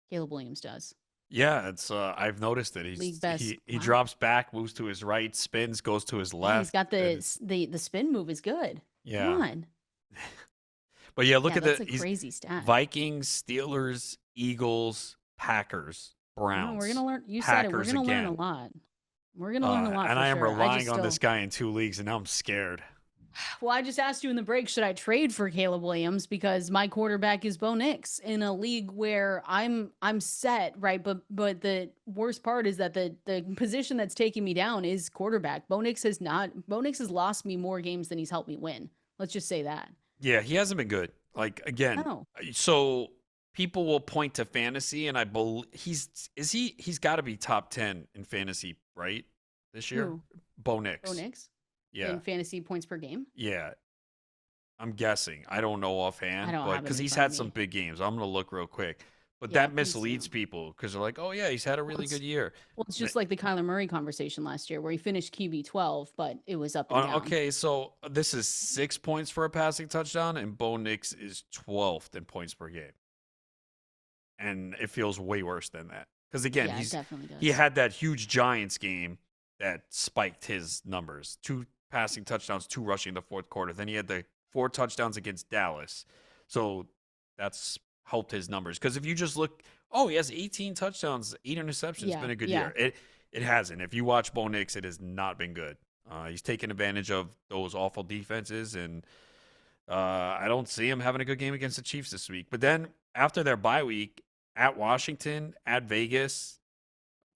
Caleb Williams does. Yeah, it's I've noticed it. League best. He drops back, moves to his right, spins, goes to his left. Yeah, he's got the spin move is good. Yeah. Come on. But yeah, look at that's a crazy stat. Vikings, Steelers, Eagles, Packers, Browns. We're gonna learn. You Packers said it. We're gonna learn a lot. We're gonna learn a lot. And for I am sure. relying on this guy in 2 leagues, and now I'm scared. Well, I just asked you in the break, should I trade for Caleb Williams because my quarterback is Bo Nix in a league where I'm set, right? But the worst part is that the position that's taking me down is quarterback. Bo Nix has lost me more games than he's helped me win. Let's just say that. Yeah, he hasn't been good. Like, again, so people will point to fantasy, and I believe he's got to be top 10 in fantasy, right? This year? Who? Bo Nix. Bo Nix? Yeah. In fantasy points per game? Yeah. I'm guessing. I don't know offhand, but because he's had some big games. I'm going to look real quick. But that misleads people because they're like, oh, yeah, he's had a really good year. Well, it's just like the Kyler Murray conversation last year where he finished QB 12, but it was up and down. Okay, so this is 6 points for a passing touchdown, and Bo Nix is 12th in points per game. And it feels way worse than that. Because, again, he had that huge Giants game that spiked his numbers. 2 passing touchdowns, 2 rushing in the fourth quarter. Then he had the 4 touchdowns against Dallas. So that's helped his numbers. Because if you just look, he has 18 touchdowns, 8 interceptions. It's been a good year. It hasn't. If you watch Bo Nix, it has not been good. He's taken advantage of those awful defenses, and I don't see him having a good game against the Chiefs this week. But then after their bye week, at Washington, at Vegas,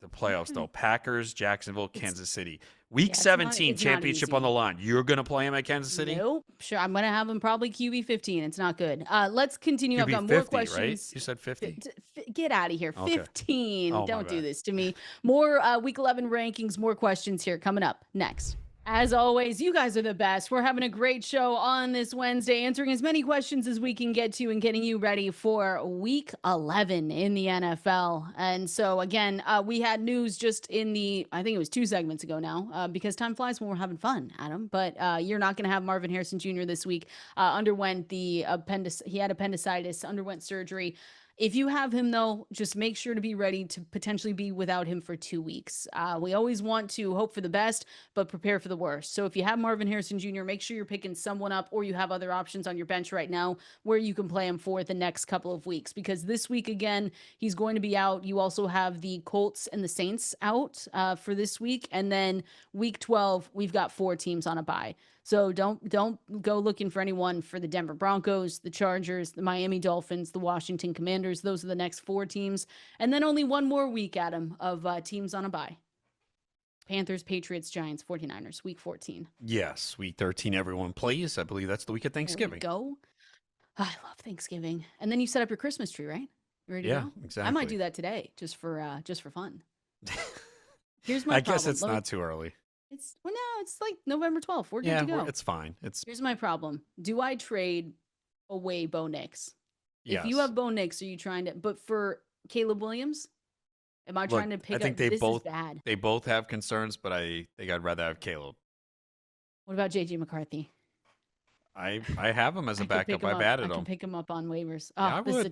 the playoffs, though. Packers, Jacksonville, Kansas City. Week 17, championship on the line. You're going to play him at Kansas City? Nope. Sure. I'm going to have him probably QB 15. It's not good. Let's continue. I've got more 50, questions. Right? You said 50. Get out of here. Okay. 15. Don't do this to me. More Week 11 rankings, more questions here coming up next. As always, you guys are the best. We're having a great show on this Wednesday, answering as many questions as we can get to and getting you ready for Week 11 in the NFL. And so, again, we had news just I think it was 2 segments ago now, because time flies when we're having fun, Adam. But you're not going to have Marvin Harrison Jr. this week. He had appendicitis, underwent surgery. If you have him, though, just make sure to be ready to potentially be without him for 2 weeks. We always want to hope for the best, but prepare for the worst. So if you have Marvin Harrison Jr., make sure you're picking someone up, or you have other options on your bench right now where you can play him for the next couple of weeks. Because this week, again, he's going to be out. You also have the Colts and the Saints out for this week. And then week 12, we've got 4 teams on a bye. So don't go looking for anyone for the Denver Broncos, the Chargers, the Miami Dolphins, the Washington Commanders. Those are the next 4 teams. And then only one more week, Adam, of teams on a bye. Panthers, Patriots, Giants, 49ers, week 14. Yes, week 13, everyone plays. I believe that's the week of Thanksgiving. There we go. I love Thanksgiving. And then you set up your Christmas tree, right? You ready to go? Exactly. I might do that today just for fun. Here's my problem. I guess it's not too early. It's like November 12th. We're good to go. It's fine. Here's my problem. Do I trade away Bo Nix? Yes. If you have Bo Nix, are you trying to? But for Caleb Williams, am I trying to pick? I think this is bad. They both have concerns, but I think I'd rather have Caleb. What about JJ McCarthy? I have him as a backup. I've added him. I can pick him up on waivers. Yeah, this is a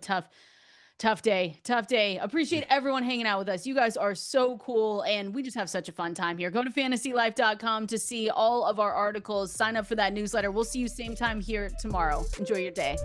tough day. Appreciate everyone hanging out with us. You guys are so cool, and we just have such a fun time here. Go to fantasylife.com to see all of our articles. Sign up for that newsletter. We'll see you same time here tomorrow. Enjoy your day.